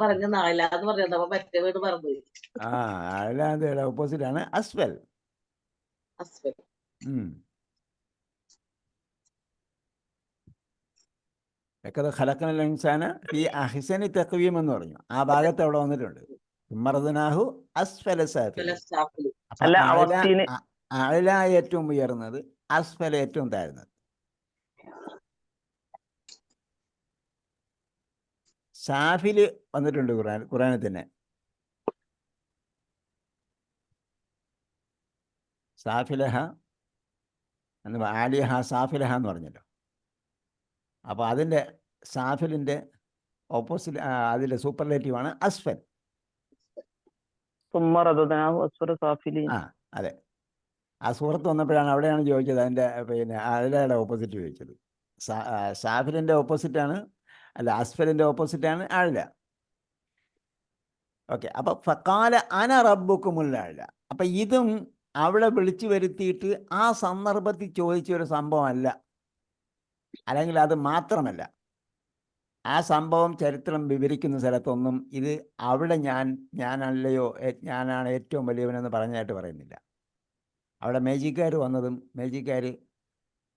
പറഞ്ഞ നാലാന്ന് പറഞ്ഞത് മറ്റേ വീട് പറഞ്ഞു. അഅ്ലയുടെ ഓപ്പോസിറ്റ് ആണ് അസ്ഫൽ. ഖലഖനൽ ഇൻസാന ഫീ അഹ്സനി തഖ്വീം എന്ന് പറഞ്ഞു. ആ ഭാഗത്ത് അവിടെ വന്നിട്ടുണ്ട്. മർദനാഹു അസ്ഫല സാഫിലിൻ. അഅ്ല ഏറ്റവും ഉയർന്നത്, അസ്ഫല ഏറ്റവും താഴ്ന്നത്. സാഫില് വന്നിട്ടുണ്ട് ഖുർആനിൽ തന്നെ. സാഫിലഹ എന്ന് ആലിഹ സാഫിലഹ എന്ന് പറഞ്ഞല്ലോ. അപ്പോൾ അതിൻ്റെ സാഫിലിൻ്റെ ഓപ്പോസിറ്റ്, അതിൻ്റെ സൂപ്പർലേറ്റീവാണ് അസ്ഫൽ. അതെ. ആ സൂറത്ത് വന്നപ്പോഴാണ് അവിടെയാണ് ചോദിച്ചത്, അതിൻ്റെ പിന്നെ അഴലയുടെ ഓപ്പോസിറ്റ് ചോദിച്ചത്. സാഫിലിൻ്റെ ഓപ്പോസിറ്റാണ്, അല്ല അസ്ഫലിൻ്റെ ഓപ്പോസിറ്റാണ് അഴല. ഓക്കെ, അപ്പം ഫക്കാല അന റബ്ബുക്കുമുൽ അഴല. അപ്പം ഇതും അവിടെ വിളിച്ചു വരുത്തിയിട്ട് ആ സന്ദർഭത്തിൽ ചോദിച്ചൊരു സംഭവമല്ല, അല്ലെങ്കിൽ അത് മാത്രമല്ല. ആ സംഭവം ചരിത്രം വിവരിക്കുന്ന സ്ഥലത്തൊന്നും ഇത് അവിടെ ഞാനല്ലയോ ഞാനാണ് ഏറ്റവും വലിയവനെന്ന് പറഞ്ഞായിട്ട് പറയുന്നില്ല. അവിടെ മേജിക്കാർ വന്നതും മേജിക്കാർ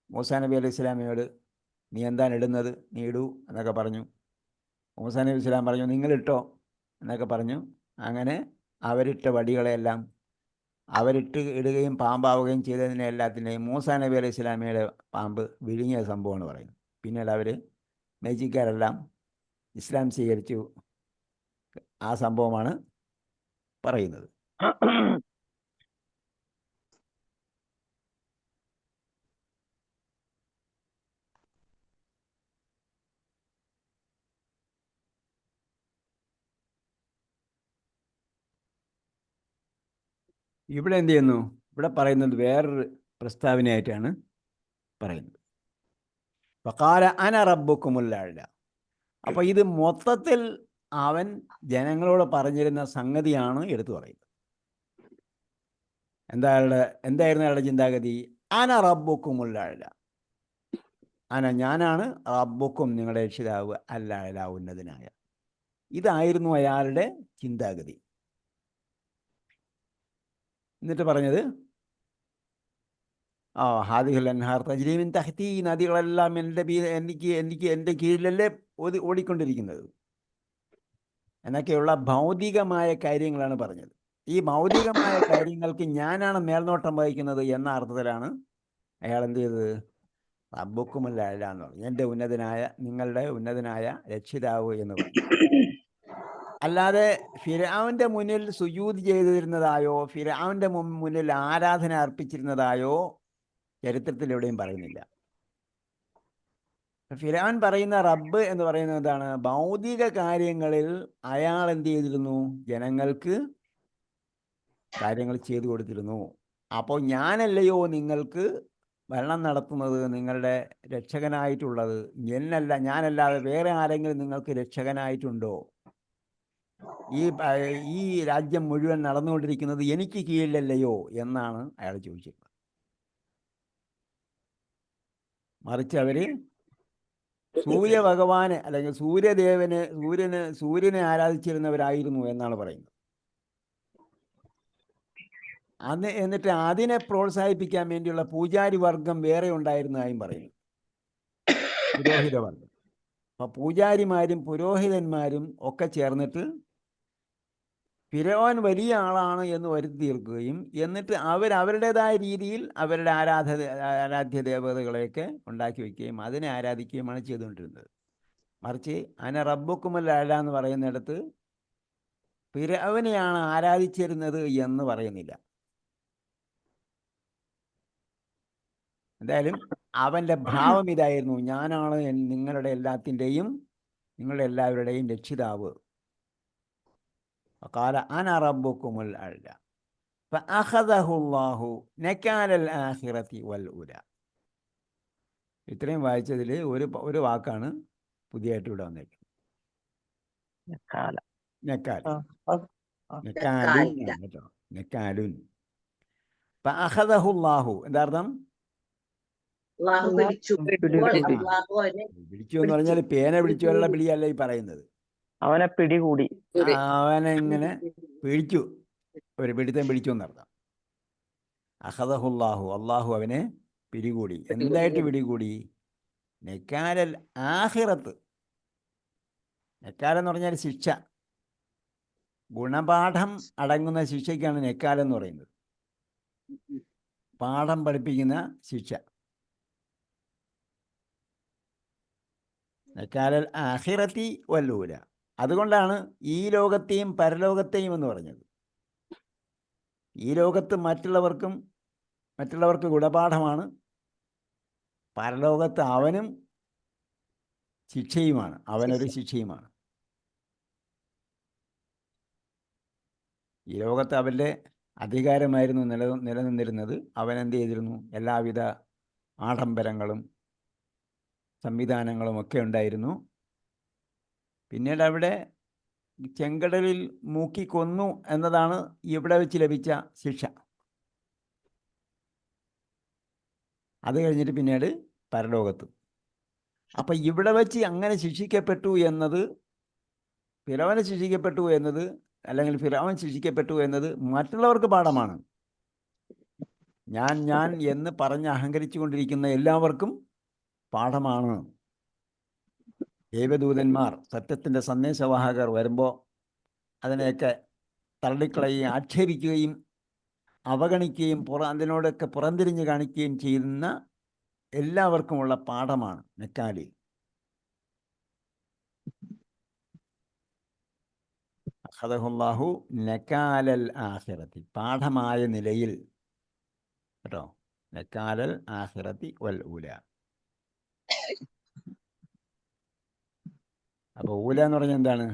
മൂസാ നബി അലൈഹി ഇസ്ലാമിയോട് നീ എന്താണ് ഇടുന്നത്, നീ ഇടൂ എന്നൊക്കെ പറഞ്ഞു. മൂസാ നബി ഇസ്ലാം പറഞ്ഞു നിങ്ങളിട്ടോ എന്നൊക്കെ പറഞ്ഞു. അങ്ങനെ അവരിട്ട വടികളെല്ലാം അവരിട്ട് ഇടുകയും പാമ്പാവുകയും ചെയ്തതിനെ എല്ലാത്തിനെയും മൂസാ നബി അലൈഹി ഇസ്ലാമിയുടെ പാമ്പ് വിഴുങ്ങിയ സംഭവമാണ് പറയുന്നത്. പിന്നീട് അവർ മേജിക്കാരെല്ലാം ഇസ്ലാം സ്വീകരിച്ചു. ആ സംഭവമാണ് പറയുന്നത്. ഇവിടെ എന്ത് ചെയ്യുന്നു? ഇവിടെ പറയുന്നത് വേറൊരു പ്രസ്താവനയായിട്ടാണ് പറയുന്നത്. വഖാല അന റബ്ബുക്കുമുൽ അഅ്ല. അപ്പോൾ ഇത് മൊത്തത്തിൽ അവൻ ജനങ്ങളോട് പറഞ്ഞിരുന്ന സംഗതിയാണ് എടുത്തു പറയുന്നത്. എന്തായിരുന്നു അയാളുടെ ചിന്താഗതി? അന റബ്ബുക്കുമുൽ അഅ്ല, ഞാനാണ് റബ്ബുക്കും നിങ്ങളുടെ രക്ഷിതാവ് അൽ അഅ്ല, ഉന്നതനായ. ഇതായിരുന്നു അയാളുടെ ചിന്താഗതി. എന്നിട്ട് പറഞ്ഞത് ഹാദിഹുൽ അൻഹാർ തജ്രി മിൻ തഹ്തി, ഈ നദികളെല്ലാം എൻ്റെ കീഴിലല്ലേ ഓടിക്കൊണ്ടിരിക്കുന്നത് എന്നൊക്കെയുള്ള ഭൗതികമായ കാര്യങ്ങളാണ് പറഞ്ഞത്. ഈ ഭൗതികമായ കാര്യങ്ങൾക്ക് ഞാനാണ് മേൽനോട്ടം വഹിക്കുന്നത് എന്ന അർത്ഥത്തിലാണ് അയാൾ എന്ത് ചെയ്തത്? റബ്ബുക്കുമുൽ അഅ്ല എന്ന് പറഞ്ഞു, എൻ്റെ നിങ്ങളുടെ ഉന്നതനായ രക്ഷിതാവ് എന്ന് പറഞ്ഞു. അല്ലാതെ ഫിർഔന്റെ മുന്നിൽ സുജൂദ് ചെയ്തിരുന്നതായോ ഫിർഔന്റെ മുന്നിൽ ആരാധന അർപ്പിച്ചിരുന്നതായോ ചരിത്രത്തിൽ എവിടെയും പറയുന്നില്ല. ഫിർഔൻ പറയുന്ന റബ്ബ് എന്ന് പറയുന്നത് എന്താണ്? ഭൗതിക കാര്യങ്ങളിൽ അയാൾ എന്ത് ചെയ്തിരുന്നു? ജനങ്ങൾക്ക് കാര്യങ്ങൾ ചെയ്തു കൊടുത്തിരുന്നു. അപ്പോൾ ഞാനല്ലയോ നിങ്ങൾക്ക് ഭരണം നടത്തുന്നത്, നിങ്ങളുടെ രക്ഷകനായിട്ടുള്ളത്? ഞാനല്ലാതെ വേറെ ആരെങ്കിലും നിങ്ങൾക്ക് രക്ഷകനായിട്ടുണ്ടോ? ഈ രാജ്യം മുഴുവൻ നടന്നുകൊണ്ടിരിക്കുന്നത് എനിക്ക് കീഴിലല്ലയോ എന്നാണ് അയാൾ ചോദിച്ചത്. മറിച്ച് അവർ സൂര്യഭഗവാന് അല്ലെങ്കിൽ സൂര്യനെ ആരാധിച്ചിരുന്നവരായിരുന്നു എന്നാണ് പറയുന്നത്. എന്നിട്ട് അതിനെ പ്രോത്സാഹിപ്പിക്കാൻ വേണ്ടിയുള്ള പൂജാരി വർഗം വേറെ ഉണ്ടായിരുന്നതായും പറയുന്നു, പുരോഹിത വർഗം. അപ്പം പൂജാരിമാരും പുരോഹിതന്മാരും ഒക്കെ ചേർന്നിട്ട് ഫിർഔൻ വലിയ ആളാണ് എന്ന് വരുത്തി തീർക്കുകയും എന്നിട്ട് അവരുടേതായ രീതിയിൽ അവരുടെ ആരാധ്യ ദേവതകളെയൊക്കെ ഉണ്ടാക്കി വയ്ക്കുകയും അതിനെ ആരാധിക്കുകയുമാണ് ചെയ്തുകൊണ്ടിരുന്നത്. മറിച്ച് അന റബ്ബുക്കുമുൽ അഅ്ല എന്ന് പറയുന്നിടത്ത് ഫിർഔനെയാണ് ആരാധിച്ചിരുന്നത് എന്ന് പറയുന്നില്ല. എന്തായാലും അവൻ്റെ ഭാവം ഇതായിരുന്നു, ഞാനാണ് നിങ്ങളുടെ എല്ലാവരുടെയും രക്ഷിതാവ്. ഖാല അന റബ്ബുക്കുമുൽ അഅ്ല ഫഅഖദഹു അല്ലാഹു നകാലൽ ആഖിറതി വൽ ഉല. ഇത്രയും വായിച്ചതിൽ ഒരു വാക്കാണ് പുതിയതായിട്ട് ഇവിടെ വന്നേക്കുന്നത്, നക്കാലുൻ. ഫഅഖദഹു അല്ലാഹു എന്താ അർത്ഥം? പിടിച്ചു എന്ന് പറഞ്ഞാൽ പേന പിടിച്ചുള്ള പിടിയല്ല ഈ പറയുന്നത്. അവനെ പിടികൂടി, അവനെങ്ങനെ പിടിച്ചു, ഒരു പിടുത്തം പിടിച്ചു എന്നർത്ഥം. അഖദഹുല്ലാഹു, അള്ളാഹു അവനെ പിടികൂടി. എന്തായിട്ട് പിടികൂടി? നക്കാലൽ ആഖിറത്ത്. നക്കാലെന്ന് പറഞ്ഞാൽ ശിക്ഷ, ഗുണപാഠം അടങ്ങുന്ന ശിക്ഷയ്ക്കാണ് നക്കാലെന്ന് പറയുന്നത്. പാഠം പഠിപ്പിക്കുന്ന ശിക്ഷ. നക്കാലൽ ആഖിറതി വൽ ഊല. അതുകൊണ്ടാണ് ഈ ലോകത്തെയും പരലോകത്തെയും എന്ന് പറഞ്ഞത്. ഈ ലോകത്ത് മറ്റുള്ളവർക്ക് ഗുണപാഠമാണ്, പരലോകത്ത് അവനും ശിക്ഷയുമാണ്, അവനൊരു ശിക്ഷയുമാണ്. ഈ ലോകത്ത് അവൻ്റെ അധികാരമായിരുന്നു നിലനിന്നിരുന്നത്. അവൻ എന്ത് ചെയ്തിരുന്നു? എല്ലാവിധ ആഡംബരങ്ങളും സംവിധാനങ്ങളും ഒക്കെ ഉണ്ടായിരുന്നു. പിന്നീട് അവിടെ ചെങ്കടലിൽ മൂക്കിക്കൊന്നു എന്നതാണ് ഇവിടെ വെച്ച് ലഭിച്ച ശിക്ഷ. അത് കഴിഞ്ഞിട്ട് പിന്നീട് പരലോകത്ത്. അപ്പം ഇവിടെ വെച്ച് അങ്ങനെ ശിക്ഷിക്കപ്പെട്ടു എന്നത്, ഫിറൗൻ ശിക്ഷിക്കപ്പെട്ടു എന്നത്, അല്ലെങ്കിൽ ഫിറൗൻ ശിക്ഷിക്കപ്പെട്ടു എന്നത് മറ്റുള്ളവർക്ക് പാഠമാണ്. ഞാൻ എന്ന് പറഞ്ഞ് അഹങ്കരിച്ചു കൊണ്ടിരിക്കുന്ന എല്ലാവർക്കും പാഠമാണ്. ദൈവദൂതന്മാർ, സത്യത്തിൻ്റെ സന്ദേശവാഹകർ വരുമ്പോൾ അതിനെയൊക്കെ തള്ളിക്കളയുകയും ആക്ഷേപിക്കുകയും അവഗണിക്കുകയും അതിനോടൊക്കെ പുറംതിരിഞ്ഞ് കാണിക്കുകയും ചെയ്യുന്ന എല്ലാവർക്കുമുള്ള പാഠമാണ് നക്കാലി. അഖദഹുല്ലാഹു നക്കാലൽ ആഖിറത്തി, പാഠമായ നിലയിൽ കേട്ടോ. നക്കാലൽ ആഖിറത്തി വൽ ഊല. അപ്പോൾ ഊല എന്ന് പറഞ്ഞാൽ എന്താണ്?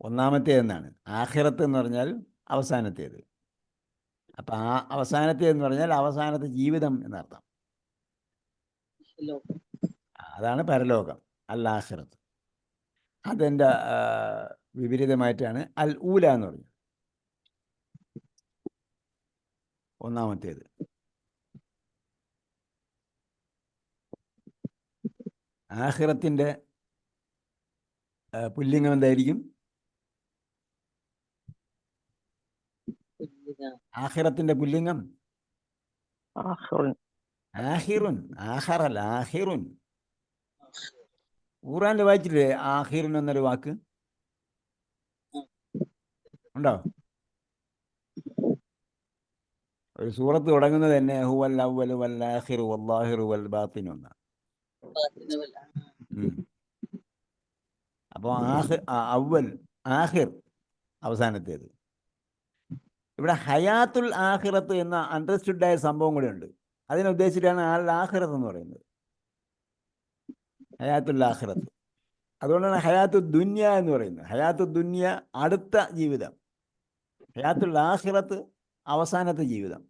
ഒന്നാമത്തേതെന്നാണ്. ആഖിറത്ത് എന്ന് പറഞ്ഞാൽ അവസാനത്തേത്. അപ്പം ആ അവസാനത്തേതെന്ന് പറഞ്ഞാൽ അവസാനത്തെ ജീവിതം എന്നർത്ഥം. അതാണ് പരലോകം, അൽ ആഖിറത്ത്. അതെൻ്റെ വിപരീതമായിട്ടാണ് അൽ ഊല എന്ന് പറഞ്ഞത്, ഒന്നാമത്തേത്. ആഖിറത്തിൻ്റെ പുല്ലിംഗം എന്തായിരിക്കും? ആഖിറത്തിൻ്റെ പുല്ലിംഗം ആഹിറുൻ. ആഹറല്ല, ആഹിറുൻ. ഖുർആനിൽ വായിച്ചില്ലേ ആഹിറുൻ എന്നൊരു വാക്ക്? ഉണ്ടോ? ഒരു സൂറത്ത് തുടങ്ങുന്നത് തന്നെ ഹുവൽ അവ്വലു വൽ ആഖിറു വല്ലാഹിറു വൽ ബാത്തിനു എന്നാണ്. അപ്പോൾ അവ്വൽ, ആഹിർ അവസാനത്തേത്. ഇവിടെ ഹയാത്തുൽ ആഖിറത്ത് എന്ന അണ്ടർസ്റ്റുഡായ സംഭവം കൂടെ ഉണ്ട്. അതിനെ ഉദ്ദേശിച്ചിട്ടാണ് അൽ ആഖിറത്ത് എന്ന് പറയുന്നത്, ഹയാത്തുൽ ആഖിറത്ത്. അതുകൊണ്ടാണ് ഹയാത്തു ദുന്യ എന്ന് പറയുന്നത്. ഹയാത്തു ദുന്യ അടുത്ത ജീവിതം, ഹയാത്തുൽ ആഖിറത്ത് അവസാനത്തെ ജീവിതം.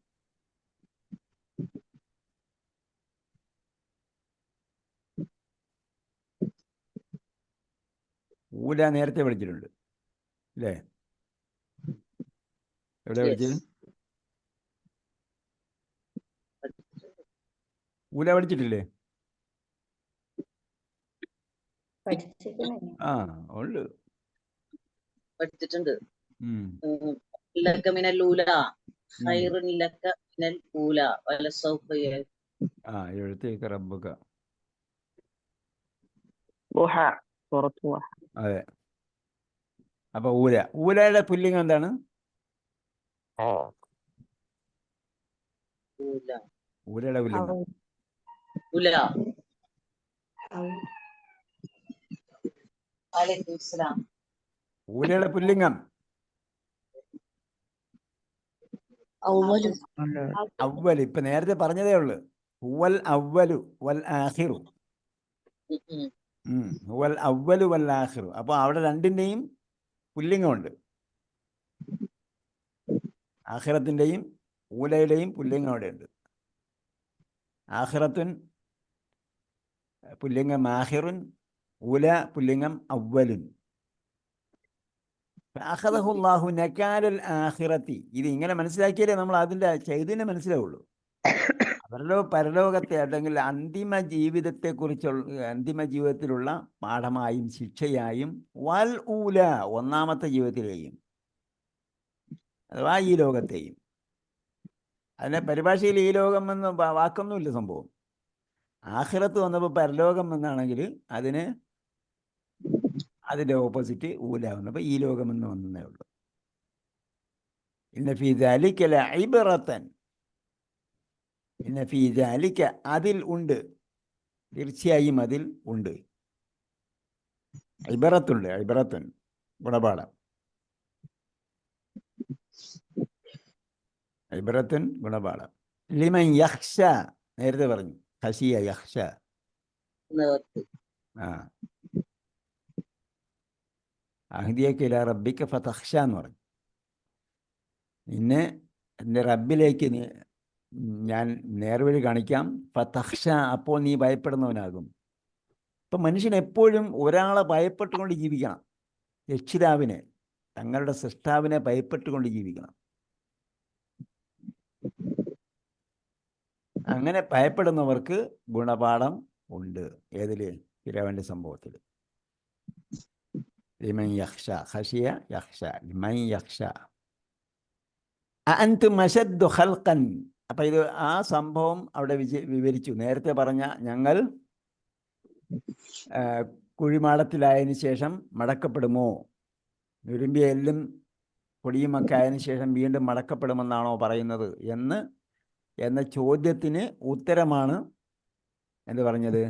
ഊല നേരത്തെ വിളിച്ചിട്ടുണ്ട് അല്ലേ? എവിടെ വിളിച്ചത്? ഊല പഠിച്ചിട്ടില്ലേ? ആ ഉണ്ട്, പഠിച്ചിട്ടുണ്ട്. ലക മിനൽ ഊല ഖൈറുൻ ലക മിനൽ ഊല വലസൗഫ എഴുത്തേക്ക റബ്ബുക. അതെ. അപ്പൊ ഊലയുടെ പുല്ലിംഗം എന്താണ്? ഊലയുടെ പുല്ലിംഗം ഊല. അലൈക്കും സലാം. ഊലയുടെ പുല്ലിംഗം അവ്വൽ. ഇപ്പൊ നേരത്തെ പറഞ്ഞതേ ഉള്ളു, ഹുവൽ അവ്വലു വൽ ആഖിറു. ഹുവൽ അവ്വലു വൽ ആഖിറു. അപ്പൊ അവിടെ രണ്ടിന്റെയും പുല്ലിംഗമുണ്ട്. ആഖിറത്തിന്റെയും ഊലയുടെയും പുല്ലിംഗം അവിടെ ഉണ്ട്. ആഖിറത്തുൻ പുല്ലിംഗം ആഖിറുൻ, ഊല പുല്ലിംഗം അവ്വലുൻ. അഖദഹുല്ലാഹു നകാലൽ ആഖിറത്തി. ഇത് ഇങ്ങനെ മനസ്സിലാക്കിയാലേ നമ്മൾ അതിൻ്റെ ചൈതന്യം മനസ്സിലാവുള്ളൂ. പരലോകത്തെ അല്ലെങ്കിൽ അന്തിമ ജീവിതത്തിലുള്ള പാഠമായും ശിക്ഷയായും വൽ ഊല ഒന്നാമത്തെ ജീവിതത്തിലെയും, അഥവാ ഈ ലോകത്തെയും. അതിനെ പരിഭാഷയിൽ ഈ ലോകം എന്ന് വാക്കൊന്നുമില്ല സംഭവം. ആഖിറത്ത് വന്നപ്പോൾ പരലോകം എന്നാണെങ്കിൽ അതിൻ്റെ ഓപ്പോസിറ്റ് ഊല വന്നപ്പോൾ ഈ ലോകം എന്ന് വന്നേ ഉള്ളൂ. ഇന്ന ഫീ ദാലിക ലഇബ്റതൻ, ഇന്ന ഫീ ദാലിക അതിൽ ഉണ്ട്, തീർച്ചയായും അതിൽ ഉണ്ട്. ഇബറത്തുണ്ട്, ഇബറത്തുൻ ഗുണപാഠം. ഇബറത്തുൻ ഗുണപാഠം. ലിമൻ യഖ്ശ നേരത്തെ പറഞ്ഞു, ഖശിയ യഖ്ശ. അഹ്ദിയക ഇലാ റബ്ബിക ഫതഖ്ശ എന്ന് പറഞ്ഞു. നിന്നെ എൻ്റെ റബ്ബിലേക്ക് ഞാൻ നേർവഴി കാണിക്കാം. ഫതഖ്ഷ, അപ്പോൾ നീ ഭയപ്പെടുന്നവനാകും. ഇപ്പം മനുഷ്യൻ എപ്പോഴും ഒരാളെ ഭയപ്പെട്ടുകൊണ്ട് ജീവിക്കണം. രക്ഷിതാവിനെ, തങ്ങളുടെ സൃഷ്ടാവിനെ ഭയപ്പെട്ടുകൊണ്ട് ജീവിക്കണം. അങ്ങനെ ഭയപ്പെടുന്നവർക്ക് ഗുണപാഠം ഉണ്ട്. ഏതില്? ഫിർഔന്റെ സംഭവത്തിൽ. ലിമൻ യഖ്ഷ, ഖശിയ യഖ്ഷ, ലിമൻ യഖ്ഷ. അഅൻതും അശദ്ദു ഖൽഖൻ. അപ്പം ഇത് ആ സംഭവം അവിടെ വിവരിച്ചു. നേരത്തെ പറഞ്ഞ ഞങ്ങൾ കുഴിമാടത്തിലായതിനു ശേഷം മടക്കപ്പെടുമോ, നുരുമ്പിയ എല്ലും പൊടിയുമൊക്കെ ആയതിനു ശേഷം വീണ്ടും മടക്കപ്പെടുമെന്നാണോ പറയുന്നത് എന്ന ചോദ്യത്തിന് ഉത്തരമാണ് എന്ത് പറഞ്ഞത്?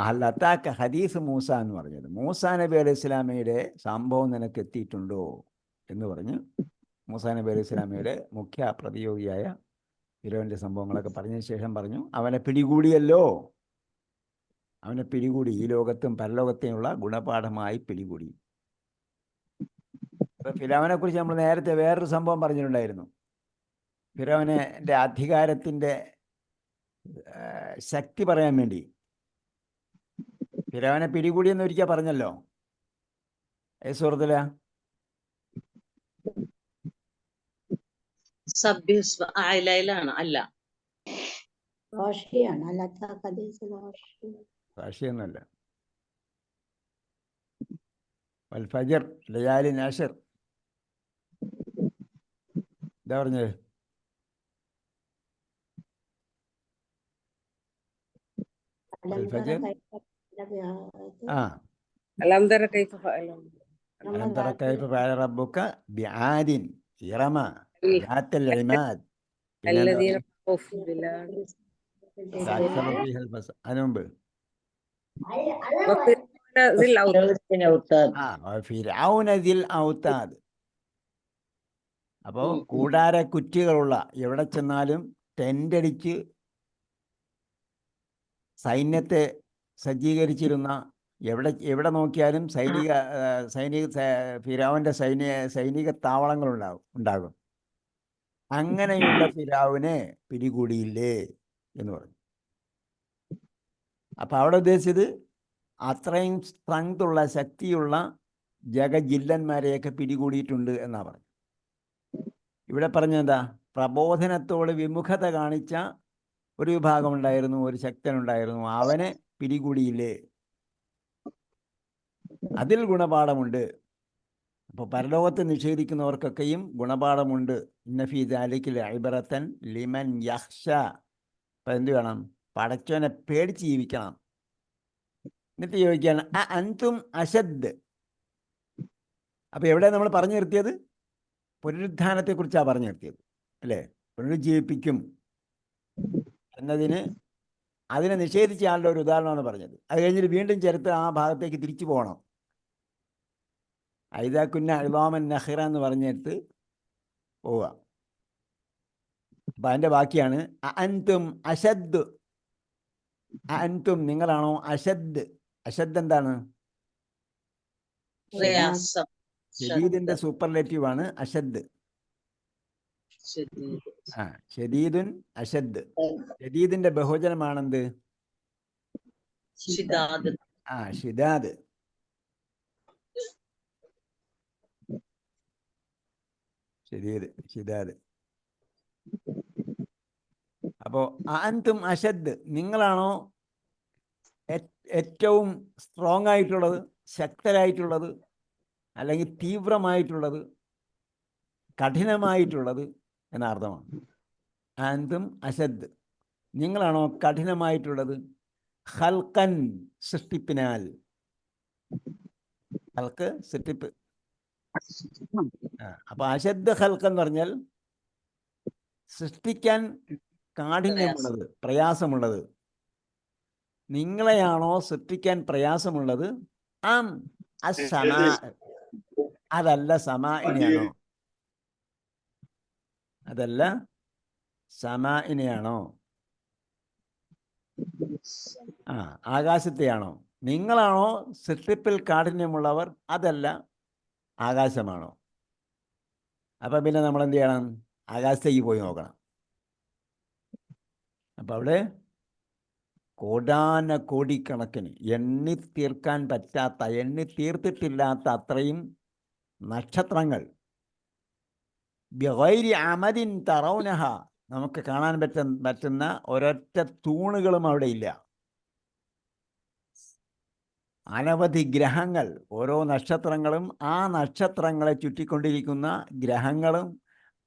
ഹല്ലത്താക്ക ഹദീസ് മൂസ എന്ന് പറഞ്ഞത്. മൂസാ നബി അലൈഹി സ്വലാമയുടെ സംഭവം നിനക്ക് എത്തിയിട്ടുണ്ടോ എന്ന് പറഞ്ഞ് മൂസാ നബി അലൈഹി സ്വലാമയുടെ മുഖ്യ പ്രതിയോഗിയായ ഫിർഔന്റെ സംഭവങ്ങളൊക്കെ പറഞ്ഞതിന് ശേഷം പറഞ്ഞു, അവനെ പിടികൂടിയല്ലോ, അവനെ പിടികൂടി, ഈ ലോകത്തും പരലോകത്തെയുള്ള ഗുണപാഠമായി പിടികൂടി. ഫിർഔനെ കുറിച്ച് നമ്മൾ നേരത്തെ വേറൊരു സംഭവം പറഞ്ഞിട്ടുണ്ടായിരുന്നു. ഫിർഔന്റെ അധികാരത്തിൻ്റെ ശക്തി പറയാൻ വേണ്ടി ഫിർഔനെ പിടികൂടിയെന്ന് ഒരിക്കൽ പറഞ്ഞല്ലോ. സൂറത്തിലാ? അല്ല, ഭാഷയൊന്നുമല്ല. വൽ ഫജ്ർ ലയാലിൻ അശ്ർ. എന്താ പറഞ്ഞത്? അലം തറ കൈഫ ഫഅല റബ്ബുക ബിആദിൻ ഇറമ ذاتൽ ഇമാദ്. الذين അതിനുമുമ്പ് ഫിർഔന ദിൽ ഔതാദ്. അപ്പോൾ കൂടാര കുറ്റികളുള്ള, എവിടെ ചെന്നാലും ടെൻ്റടിച്ച് സൈന്യത്തെ സജ്ജീകരിച്ചിരുന്ന, എവിടെ നോക്കിയാലും ഫിർഔന്റെ സൈനിക താവളങ്ങൾ ഉണ്ടാകും. അങ്ങനെയുള്ള ഫിർഔനെ പിടികൂടിയില്ലേ എന്ന് പറഞ്ഞു. അപ്പം അവിടെ ഉദ്ദേശിച്ചത് അത്രയും സ്ട്രെങ്ത് ഉള്ള, ശക്തിയുള്ള ജഗജില്ലന്മാരെയൊക്കെ പിടികൂടിയിട്ടുണ്ട് എന്നാ പറഞ്ഞു. ഇവിടെ പറഞ്ഞെന്താ? പ്രബോധനത്തോട് വിമുഖത കാണിച്ച ഒരു വിഭാഗം ഉണ്ടായിരുന്നു, ഒരു ശക്തനുണ്ടായിരുന്നു, അവനെ പിടികൂടിയില്ലേ? അതിൽ ഗുണപാഠമുണ്ട്. അപ്പോൾ പരലോകത്ത് നിഷേധിക്കുന്നവർക്കൊക്കെയും ഗുണപാഠമുണ്ട്. ഇന്ന ഫീ ദാലിക ലഇബ്റതൻ ലിമൻ യഖ്ഷ. അപ്പം എന്ത് വേണം? പടച്ചവനെ പേടിച്ച് ജീവിക്കണം. എന്നിട്ട് ചോദിക്കുകയാണ് അൻതും അശദ്. അപ്പോൾ എവിടെ നമ്മൾ പറഞ്ഞു നിർത്തിയത്? പുനരുദ്ധാനത്തെക്കുറിച്ചാണ് പറഞ്ഞു നിർത്തിയത്, അല്ലേ? പുനരുജ്ജീവിപ്പിക്കും അതിനെ നിഷേധിച്ച ആളുടെ ഒരു ഉദാഹരണമാണ് പറഞ്ഞത്. അത് കഴിഞ്ഞിട്ട് വീണ്ടും ചരിത്രം ആ ഭാഗത്തേക്ക് തിരിച്ചു പോകണം. ഐദാകുന്ന ഇളാമൻ നഖിറ എന്ന് പറഞ്ഞിട്ട് പോവുക. അപ്പം അതിൻ്റെ ബാക്കിയാണ് അൻതും അശദ്. അൻതും, നിങ്ങളാണോ? അശദ്. അശദ് എന്താണ്? ഷദീദിന്റെ സൂപ്പർലേറ്റീവ് ആണ് അശദ്. ഷദീദുൻ അശദ്. ഷദീദിന്റെ ബഹുവചനമാണെന്ത്? ഷിദാദ്. ഷിദാദ്. അപ്പോ അൻതും അശദ്, നിങ്ങളാണോ ഏറ്റവും സ്ട്രോങ് ആയിട്ടുള്ളത്, ശക്തരായിട്ടുള്ളത്, അല്ലെങ്കിൽ തീവ്രമായിട്ടുള്ളത്, കഠിനമായിട്ടുള്ളത് എന്ന അർത്ഥമാണ്. അൻതും അശദ്, നിങ്ങളാണോ കഠിനമായിട്ടുള്ളത്? ഖൽഖൻ, സൃഷ്ടിപ്പിനാൽ. ഖൽഖ്, സൃഷ്ടിപ്പ്. അപ്പൊ അശദ് ഖൽഖ് എന്ന് പറഞ്ഞാൽ സൃഷ്ടിക്കാൻ കാഠിന്യമുള്ളത്, പ്രയാസമുള്ളത്. നിങ്ങളെയാണോ സൃഷ്ടിക്കാൻ പ്രയാസമുള്ളത്? അസ്സമാ, അതല്ല സമാഇനെയാണോ? അതല്ല സമാഇനെയാണോ? ആകാശത്തെയാണോ? നിങ്ങളാണോ സൃഷ്ടിപ്പിൽ കാഠിന്യമുള്ളവർ? അതല്ല ആകാശമാണോ? അപ്പം പിന്നെ നമ്മൾ എന്ത് ചെയ്യണം? ആകാശത്തേക്ക് പോയി നോക്കണം. അപ്പം അവിടെ കോടിക്കണക്കിന് എണ്ണി തീർക്കാൻ പറ്റാത്ത, എണ്ണി തീർത്തിട്ടില്ലാത്ത അത്രയും നക്ഷത്രങ്ങൾ, ബിഗൈരി അമദിൻ തറൗനഹ, നമുക്ക് കാണാൻ പറ്റുന്ന ഒരൊറ്റ തൂണുകളും അവിടെ ഇല്ല. അനവധി ഗ്രഹങ്ങൾ, ഓരോ നക്ഷത്രങ്ങളും ആ നക്ഷത്രങ്ങളെ ചുറ്റിക്കൊണ്ടിരിക്കുന്ന ഗ്രഹങ്ങളും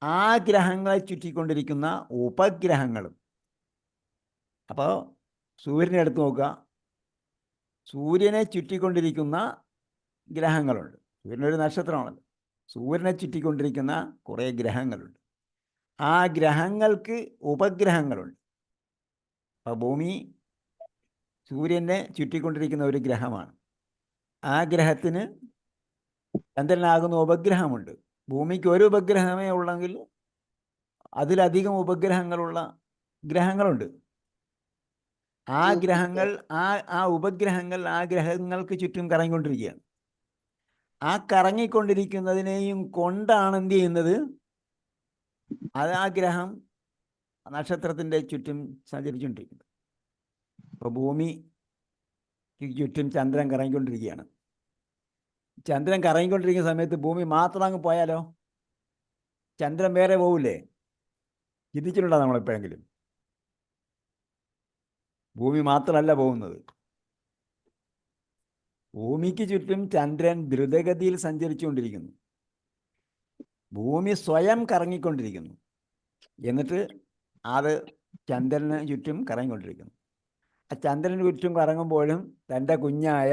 ആ ഗ്രഹങ്ങളെ ചുറ്റിക്കൊണ്ടിരിക്കുന്ന ഉപഗ്രഹങ്ങളും. അപ്പോൾ സൂര്യനെ എടുത്ത് നോക്കുക, സൂര്യനെ ചുറ്റിക്കൊണ്ടിരിക്കുന്ന ഗ്രഹങ്ങളുണ്ട്. സൂര്യനൊരു നക്ഷത്രമാണല്ലോ. സൂര്യനെ ചുറ്റിക്കൊണ്ടിരിക്കുന്ന കുറേ ഗ്രഹങ്ങളുണ്ട്. ആ ഗ്രഹങ്ങൾക്ക് ഉപഗ്രഹങ്ങളുണ്ട്. അപ്പോൾ ഭൂമി സൂര്യനെ ചുറ്റിക്കൊണ്ടിരിക്കുന്ന ഒരു ഗ്രഹമാണ്. ആ ഗ്രഹത്തിന് ചന്ദ്രനാകുന്ന ഉപഗ്രഹമുണ്ട്. ഭൂമിക്ക് ഒരു ഉപഗ്രഹമേ ഉള്ളെങ്കിൽ അതിലധികം ഉപഗ്രഹങ്ങളുള്ള ഗ്രഹങ്ങളുണ്ട്. ആ ഗ്രഹങ്ങൾ ആ ഉപഗ്രഹങ്ങൾ ആ ഗ്രഹങ്ങൾക്ക് ചുറ്റും കറങ്ങിക്കൊണ്ടിരിക്കുകയാണ്. ആ കറങ്ങിക്കൊണ്ടിരിക്കുന്നതിനെയും കൊണ്ടാണ് എന്ത് ചെയ്യുന്നത്? അത് ആ ഗ്രഹം നക്ഷത്രത്തിൻ്റെ ചുറ്റും സഞ്ചരിച്ചുകൊണ്ടിരിക്കുന്നത്. ഇപ്പോൾ ഭൂമിക്ക് ചുറ്റും ചന്ദ്രൻ കറങ്ങിക്കൊണ്ടിരിക്കുകയാണ്. ചന്ദ്രൻ കറങ്ങിക്കൊണ്ടിരിക്കുന്ന സമയത്ത് ഭൂമി മാത്രം അങ്ങ് പോയാലോ? ചന്ദ്രൻ വേറെ പോവില്ലേ? ചിന്തിച്ചിട്ടുണ്ടോ നമ്മളെപ്പോഴെങ്കിലും? ഭൂമി മാത്രമല്ല പോകുന്നത്. ഭൂമിക്ക് ചുറ്റും ചന്ദ്രൻ ദ്രുതഗതിയിൽ സഞ്ചരിച്ചുകൊണ്ടിരിക്കുന്നു. ഭൂമി സ്വയം കറങ്ങിക്കൊണ്ടിരിക്കുന്നു. എന്നിട്ട് അത് ചന്ദ്രന് ചുറ്റും കറങ്ങിക്കൊണ്ടിരിക്കുന്നു. ആ ചന്ദ്രന് ചുറ്റും കറങ്ങുമ്പോഴും തൻ്റെ കുഞ്ഞായ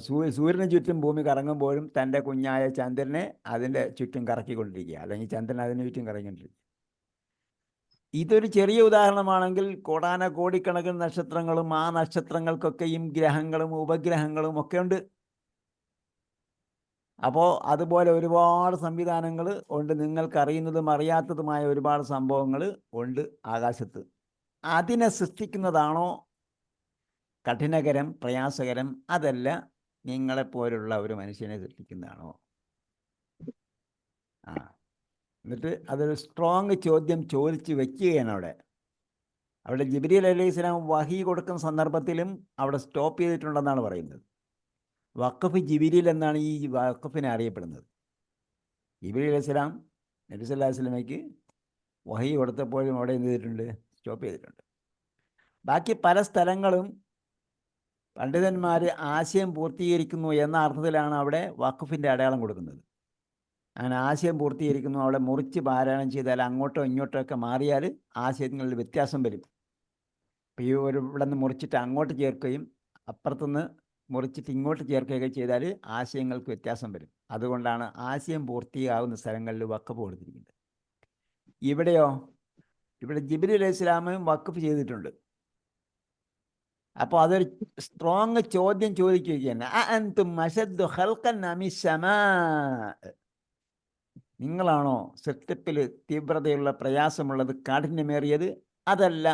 സൂര്യന് ചുറ്റും ഭൂമി കറങ്ങുമ്പോഴും തൻ്റെ കുഞ്ഞായ ചന്ദ്രനെ അതിൻ്റെ ചുറ്റും കറക്കിക്കൊണ്ടിരിക്കുക, അല്ലെങ്കിൽ ചന്ദ്രൻ അതിന് ചുറ്റും കറങ്ങിക്കൊണ്ടിരിക്കുക. ഇതൊരു ചെറിയ ഉദാഹരണമാണെങ്കിൽ കോടിക്കണക്കിന് നക്ഷത്രങ്ങളും ആ നക്ഷത്രങ്ങൾക്കൊക്കെയും ഗ്രഹങ്ങളും ഉപഗ്രഹങ്ങളും ഒക്കെ ഉണ്ട്. അപ്പോൾ അതുപോലെ ഒരുപാട് സംവിധാനങ്ങൾ ഉണ്ട്. നിങ്ങൾക്കറിയുന്നതും അറിയാത്തതുമായ ഒരുപാട് സംഭവങ്ങൾ ഉണ്ട് ആകാശത്ത്. അതിനെ സൃഷ്ടിക്കുന്നതാണോ കഠിനകരം, പ്രയാസകരം? അതല്ല നിങ്ങളെപ്പോലുള്ള ഒരു മനുഷ്യനെ സൃഷ്ടിക്കുന്നതാണോ? എന്നിട്ട് അതൊരു സ്ട്രോങ് ചോദ്യം ചോദിച്ച് വെക്കുകയാണ് അവിടെ ജിബ്രീൽ അലൈഹിസ്സലാം വഹി കൊടുക്കുന്ന സന്ദർഭത്തിലും അവിടെ സ്റ്റോപ്പ് ചെയ്തിട്ടുണ്ടെന്നാണ് പറയുന്നത്. വഖഫ് ജിബ്രീൽ എന്നാണ് ഈ വഖഫിനെ അറിയപ്പെടുന്നത്. ജിബ്രീൽ അലൈഹിസ്സലാം നബി സല്ലല്ലാഹു അലൈഹി വസല്ലമയ്ക്ക് വഹി കൊടുത്തപ്പോഴും അവിടെ എന്ത് ചെയ്തിട്ടുണ്ട്? സ്റ്റോപ്പ് ചെയ്തിട്ടുണ്ട്. ബാക്കി പല സ്ഥലങ്ങളും പണ്ഡിതന്മാർ ആശയം പൂർത്തീകരിക്കുന്നു എന്ന അർത്ഥത്തിലാണ് അവിടെ വഖഫിൻ്റെ അടയാളം കൊടുക്കുന്നത്. അങ്ങനെ ആശയം പൂർത്തീകരിക്കുന്നു, അവിടെ മുറിച്ച് പാരായണം ചെയ്താൽ അങ്ങോട്ടോ ഇങ്ങോട്ടോ ഒക്കെ മാറിയാൽ ആശയങ്ങളിൽ വ്യത്യാസം വരും. ഇപ്പോൾ ഈ ഇവിടെ നിന്ന് മുറിച്ചിട്ട് അങ്ങോട്ട് ചേർക്കുകയും അപ്പുറത്തുനിന്ന് മുറിച്ചിട്ട് ഇങ്ങോട്ട് ചേർക്കുകയൊക്കെ ചെയ്താൽ ആശയങ്ങൾക്ക് വ്യത്യാസം വരും. അതുകൊണ്ടാണ് ആശയം പൂർത്തിയാകുന്ന സ്ഥലങ്ങളിൽ വഖഫ് കൊടുത്തിരിക്കുന്നത്. ഇവിടെയോ? ഇവിടെ ജിബ്രീൽ അലൈഹി ഇസ്ലാമും വഖഫ് ചെയ്തിട്ടുണ്ട്. അപ്പോൾ അതൊരു സ്ട്രോങ് ചോദ്യം ചോദിക്കുകയാണ്. അഅൻതും അശദ്ദു ഖൽഖൻ അമിസ് സമാ, നിങ്ങളാണോ സൃഷ്ടിപ്പിൽ തീവ്രതയുള്ള പ്രയാസമുള്ളത്, കാഠിന്യമേറിയത്? അതല്ല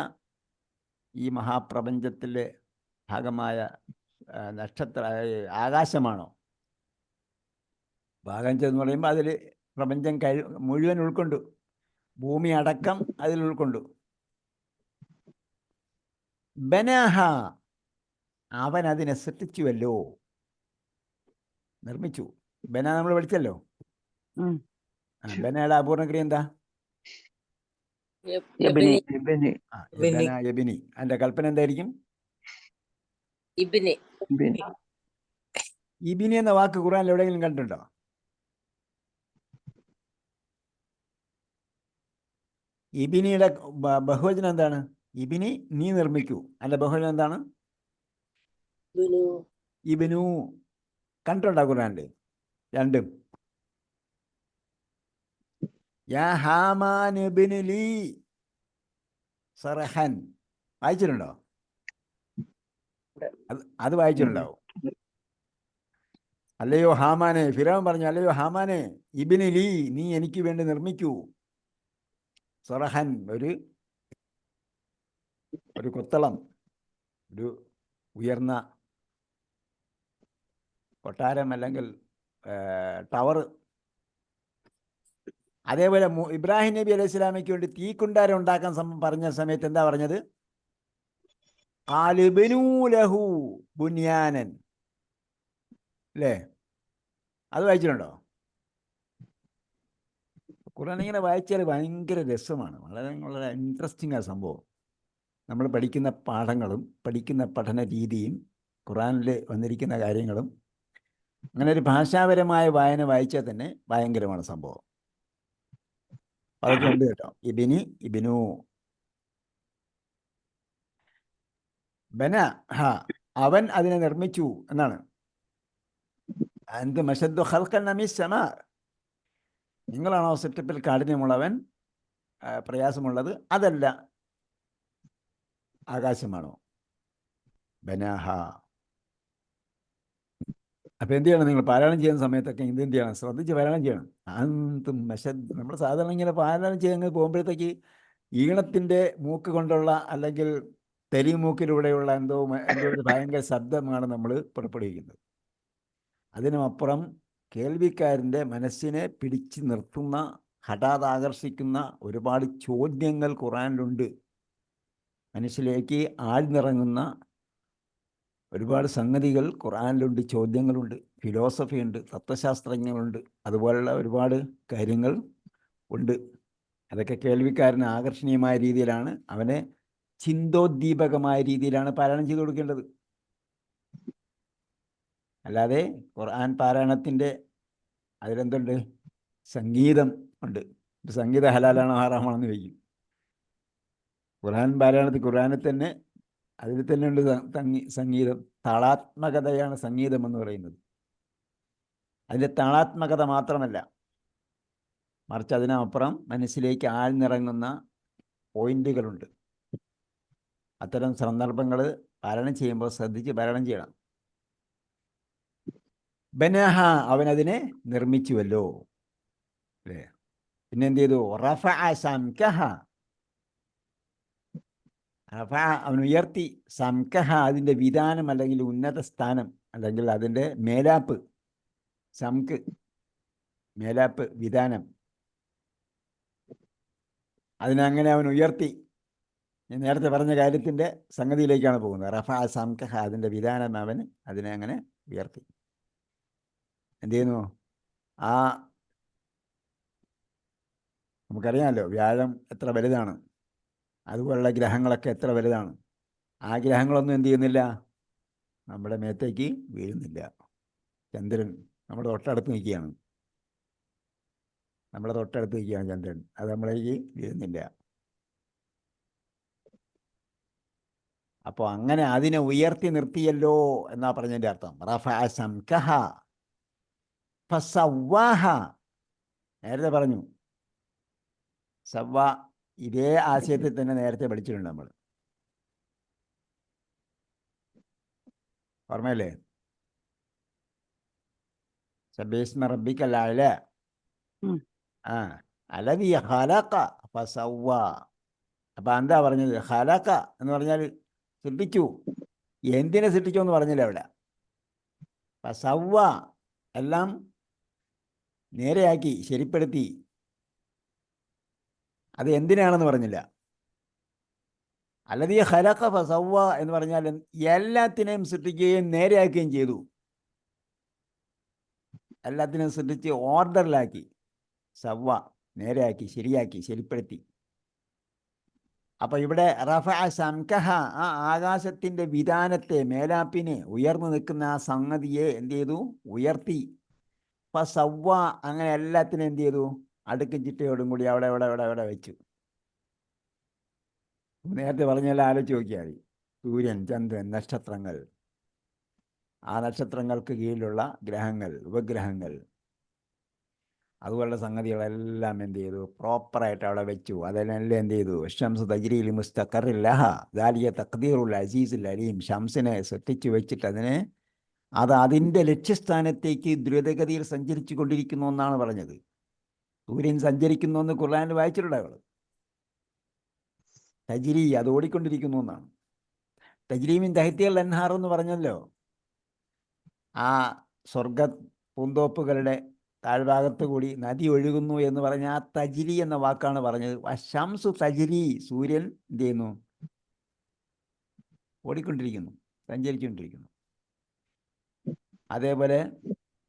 ഈ മഹാപ്രപഞ്ചത്തിലെ ഭാഗമായ ആകാശമാണോ? പ്രപഞ്ചം എന്ന് പറയുമ്പോൾ അതിൽ പ്രപഞ്ചം മുഴുവൻ ഉൾക്കൊണ്ടു, ഭൂമി അടക്കം അതിൽ ഉൾക്കൊണ്ടു. ബനാഹ, അവൻ അതിനെ സൃഷ്ടിച്ചുവല്ലോ, നിർമ്മിച്ചു. ബന നമ്മൾ പഠിച്ചല്ലോ. ബനയുടെ അപൂർണക്രിയ എന്താ? യബിനി. അതിന്റെ കൽപ്പന എന്തായിരിക്കും? ഇബിനി എന്ന വാക്ക് ഖുർആനിൽ എവിടെയെങ്കിലും കണ്ടിട്ടുണ്ടോ? ഇബിനിയുടെ ബഹുവചനം എന്താണ്? ഇബിനി, നീ നിർമ്മിക്കൂ. അതിന്റെ ബഹുവചനം എന്താണ്? ഇബിനു. കണ്ടിട്ടുണ്ടോ ഖുർആനിൽ രണ്ടും? യാ ഹാമാൻ ഇബ്നി ലീ സർഹൻ, വായിച്ചിട്ടുണ്ടോ? അത് വായിച്ചിട്ടുണ്ടാവും. അല്ലയോ ഹാമാനെ, ഫിറഔൻ പറഞ്ഞു, അല്ലയോ ഹാമാനെ, ഇബ്നി ലീ, നീ എനിക്ക് വേണ്ടി നിർമ്മിക്കൂ. സർഹൻ, ഒരു കൊത്തളം, ഒരു ഉയർന്ന കൊട്ടാരം അല്ലെങ്കിൽ ടവർ അതേപോലെ ഇബ്രാഹിം നബി അലൈഹി സ്വലാമയ്ക്ക് വേണ്ടി തീക്കുണ്ടാരം ഉണ്ടാക്കാൻ പറഞ്ഞ സമയത്ത് എന്താ പറഞ്ഞത്? ഖാലിബ്നൂ ലഹു ബുനിയാനൻ. അല്ലേ? അത് വായിച്ചിട്ടുണ്ടോ? ഖുർആൻ ഇങ്ങനെ വായിച്ചാൽ ഭയങ്കര രസമാണ്, വളരെ വളരെ ഇൻട്രസ്റ്റിംഗ് ആ സംഭവം. നമ്മൾ പഠിക്കുന്ന പാഠങ്ങളും പഠിക്കുന്ന പഠന രീതിയും ഖുർആനിൽ വന്നിരിക്കുന്ന കാര്യങ്ങളും, അങ്ങനെ ഒരു ഭാഷാപരമായ വായന വായിച്ചാൽ തന്നെ ഭയങ്കരമാണ് സംഭവം. അതൊക്കെ ഉണ്ട് കേട്ടോ. ഇബിനു ബന ഹ, അവൻ അതിനെ നിർമ്മിച്ചു എന്നാണ്. അന്തും അശദ്ദു ഖൽഖൻ മിനസ് സമാ, നിങ്ങളാണോ സെറ്റപ്പിൽ കാഠിന്യമുള്ളവൻ, പ്രയാസമുള്ളത്? അതല്ല, ആകാശമാണോ? ബനാഹ. അപ്പം എന്ത് ചെയ്യണം? നിങ്ങൾ പാരായണം ചെയ്യുന്ന സമയത്തൊക്കെ എന്ത് ചെയ്യണം? ശ്രദ്ധിച്ച് പാരായണം ചെയ്യണം. അന്തും അശദ്ദു, നമ്മൾ സാധാരണ ഇങ്ങനെ പാരായണം ചെയ്ത് പോകുമ്പോഴത്തേക്ക് ഈണത്തിൻ്റെ മൂക്ക് കൊണ്ടുള്ള അല്ലെങ്കിൽ തെരിമൂക്കിലൂടെയുള്ള എന്തോ ഒരു ഭയങ്കര ശബ്ദമാണ് നമ്മൾ പുറപ്പെടുവിക്കുന്നത്. അതിനുമപ്പുറം കേൾവിക്കാരൻ്റെ മനസ്സിനെ പിടിച്ചു നിർത്തുന്ന, ഹഠാത് ആകർഷിക്കുന്ന ഒരുപാട് ചോദ്യങ്ങൾ ഖുർആനിലുണ്ട്. മനസ്സിലേക്ക് ആഴ്ന്നിറങ്ങുന്ന ഒരുപാട് സംഗതികൾ ഖുർആനിലുണ്ട്, ചോദ്യങ്ങളുണ്ട്, ഫിലോസഫി ഉണ്ട്, തത്വശാസ്ത്രജ്ഞങ്ങളുണ്ട്, അതുപോലുള്ള ഒരുപാട് കാര്യങ്ങൾ ഉണ്ട്. അതൊക്കെ കേൾവിക്കാരന് ആകർഷണീയമായ രീതിയിലാണ്, അവനെ ചിന്തോദ്ദീപകമായ രീതിയിലാണ് പാരായണം ചെയ്തു കൊടുക്കേണ്ടത്. അല്ലാതെ ഖുർആൻ പാരായണത്തിൻ്റെ അതിലെന്തുണ്ട്? സംഗീതം ഉണ്ട്. സംഗീതം ഹലാലാണോ ഹറാമാണെന്ന് ചോദിക്കും. ഖുർആൻ പാരായണത്തിൽ ഖുർആനിൽ തന്നെ അതിൽ തന്നെ ഉണ്ട് സംഗീതം. താളാത്മകതയാണ് സംഗീതം എന്ന് പറയുന്നത്. അതിൻ്റെ താളാത്മകത മാത്രമല്ല, മറിച്ച് അതിനപ്പുറം മനസ്സിലേക്ക് ആഴ്ന്നിറങ്ങുന്ന പോയിന്റുകളുണ്ട്. അത്തരം സന്ദർഭങ്ങൾ പാരായണം ചെയ്യുമ്പോൾ ശ്രദ്ധിച്ച് പാരായണം ചെയ്യണം. ബനഹ, അവനതിനെ നിർമ്മിച്ചുവല്ലോ. അല്ലേ? പിന്നെ എന്ത് ചെയ്തു? റഫഅ സംകഹ, അവൻ ഉയർത്തി. സംകഹ, അതിൻ്റെ വിധാനം അല്ലെങ്കിൽ ഉന്നത സ്ഥാനം അല്ലെങ്കിൽ അതിൻ്റെ മേലാപ്പ്. സംക്ക്, മേലാപ്പ്, വിധാനം. അതിനങ്ങനെ അവൻ ഉയർത്തി. ഞാൻ നേരത്തെ പറഞ്ഞ കാര്യത്തിൻ്റെ സംഗതിയിലേക്കാണ് പോകുന്നത്. റഫഅ സംകഹ, അതിൻ്റെ വിധാനം അവൻ അതിനെ അങ്ങനെ ഉയർത്തി. എന്ത് ചെയ്യുന്നു? ആ നമുക്കറിയാമല്ലോ വ്യാഴം എത്ര വലുതാണ്, അതുപോലുള്ള ഗ്രഹങ്ങളൊക്കെ എത്ര വലുതാണ്. ആ ഗ്രഹങ്ങളൊന്നും എന്ത് ചെയ്യുന്നില്ല? നമ്മുടെ മേത്തേക്ക് വീഴുന്നില്ല. ചന്ദ്രൻ നമ്മുടെ തൊട്ടടുത്ത് നിൽക്കുകയാണ്. നമ്മുടെ തൊട്ടടുത്ത് നിൽക്കുകയാണ് ചന്ദ്രൻ. അത് നമ്മളേക്ക് വീഴുന്നില്ല. അപ്പോൾ അങ്ങനെ അതിനെ ഉയർത്തി നിർത്തിയല്ലോ എന്നാ പറഞ്ഞതിൻ്റെ അർത്ഥം. റഫഅ സംകഹ ഫസവ്വാഹ. നേരത്തെ പറഞ്ഞു സവ്വ, ഇതേ ആശയത്തിൽ തന്നെ നേരത്തെ പഠിച്ചിട്ടുണ്ട് നമ്മൾ. ഓർമ്മയല്ലേ? സബ്ബിസ്മ റബ്ബിക്കൽ അഅല. അലദീ ഖലഖ ഫസവ്വ. അപ്പം എന്താ പറഞ്ഞത്? ഖലഖ എന്ന് പറഞ്ഞാൽ സൃഷ്ടിച്ചു. എന്തിനെ സൃഷ്ടിച്ചു എന്ന് പറഞ്ഞില്ല അവിടെ. ഫസവ്വ, എല്ലാം നേരെയാക്കി, ശരിപ്പെടുത്തി. അത് എന്തിനാണെന്ന് പറഞ്ഞില്ല. അല്ലദീ ഖലഖ ഫസവ്വ എന്ന് പറഞ്ഞാൽ എല്ലാത്തിനെയും സൃഷ്ടിക്കുകയും നേരെയാക്കുകയും ചെയ്തു. എല്ലാത്തിനെയും സൃഷ്ടിച്ച് ഓർഡറിലാക്കി. സവ്വ, നേരെയാക്കി, ശരിയാക്കി, ശരിപ്പെടുത്തി. അപ്പോൾ ഇവിടെ റഫഅ സംകഹ, ആ ആകാശത്തിൻ്റെ വിധാനത്തെ, മേലാപ്പിനെ, ഉയർന്നു നിൽക്കുന്ന ആ സംഗതിയെ എന്ത് ചെയ്തു? ഉയർത്തി. ഫസവ്വ, അങ്ങനെ എല്ലാത്തിനും എന്ത് ചെയ്തു? അടുക്കും ചിട്ടയോടും കൂടി അവിടെ അവിടെ അവിടെ അവിടെ വെച്ചു. നേരത്തെ പറഞ്ഞാൽ ആലോചിച്ച് നോക്കിയാൽ മതി. സൂര്യൻ, ചന്ദ്രൻ, നക്ഷത്രങ്ങൾ, ആ നക്ഷത്രങ്ങൾക്ക് കീഴിലുള്ള ഗ്രഹങ്ങൾ, ഉപഗ്രഹങ്ങൾ, അതുപോലുള്ള സംഗതികളെല്ലാം എന്ത് ചെയ്തു? പ്രോപ്പറായിട്ട് അവിടെ വെച്ചു. അതിനെല്ലാം എന്ത് ചെയ്തു? ഷംസ് തജ്രീ ലിമുസ്തഖറിൻ ലഹാ ദാലിക തഖ്ദീറുൽ അസീസുൽ അലീം. ഷംസിനെ സൃഷ്ടിച്ചു വെച്ചിട്ട് അത് അതിൻ്റെ ലക്ഷ്യസ്ഥാനത്തേക്ക് ദ്രുതഗതിയിൽ സഞ്ചരിച്ചു കൊണ്ടിരിക്കുന്നു എന്നാണ് പറഞ്ഞത്. സൂര്യൻ സഞ്ചരിക്കുന്നു എന്ന് ഖുർആനിൽ വായിച്ചിട്ടുണ്ട്. അവൾ തജ്രീ, അത് ഓടിക്കൊണ്ടിരിക്കുന്നു എന്നാണ്. തജ്രീമിൻ തഹ്തിയൽ അൻഹാർ എന്ന് പറഞ്ഞല്ലോ. ആ സ്വർഗ പൂന്തോപ്പുകളുടെ താഴ്ഭാഗത്ത് കൂടി നദി ഒഴുകുന്നു എന്ന് പറഞ്ഞ ആ തജ്രി എന്ന വാക്കാണ് പറഞ്ഞത്. ശംസു തജ്രി, സൂര്യൻ എന്ത് ചെയ്യുന്നു? ഓടിക്കൊണ്ടിരിക്കുന്നു, സഞ്ചരിച്ചുകൊണ്ടിരിക്കുന്നു. അതേപോലെ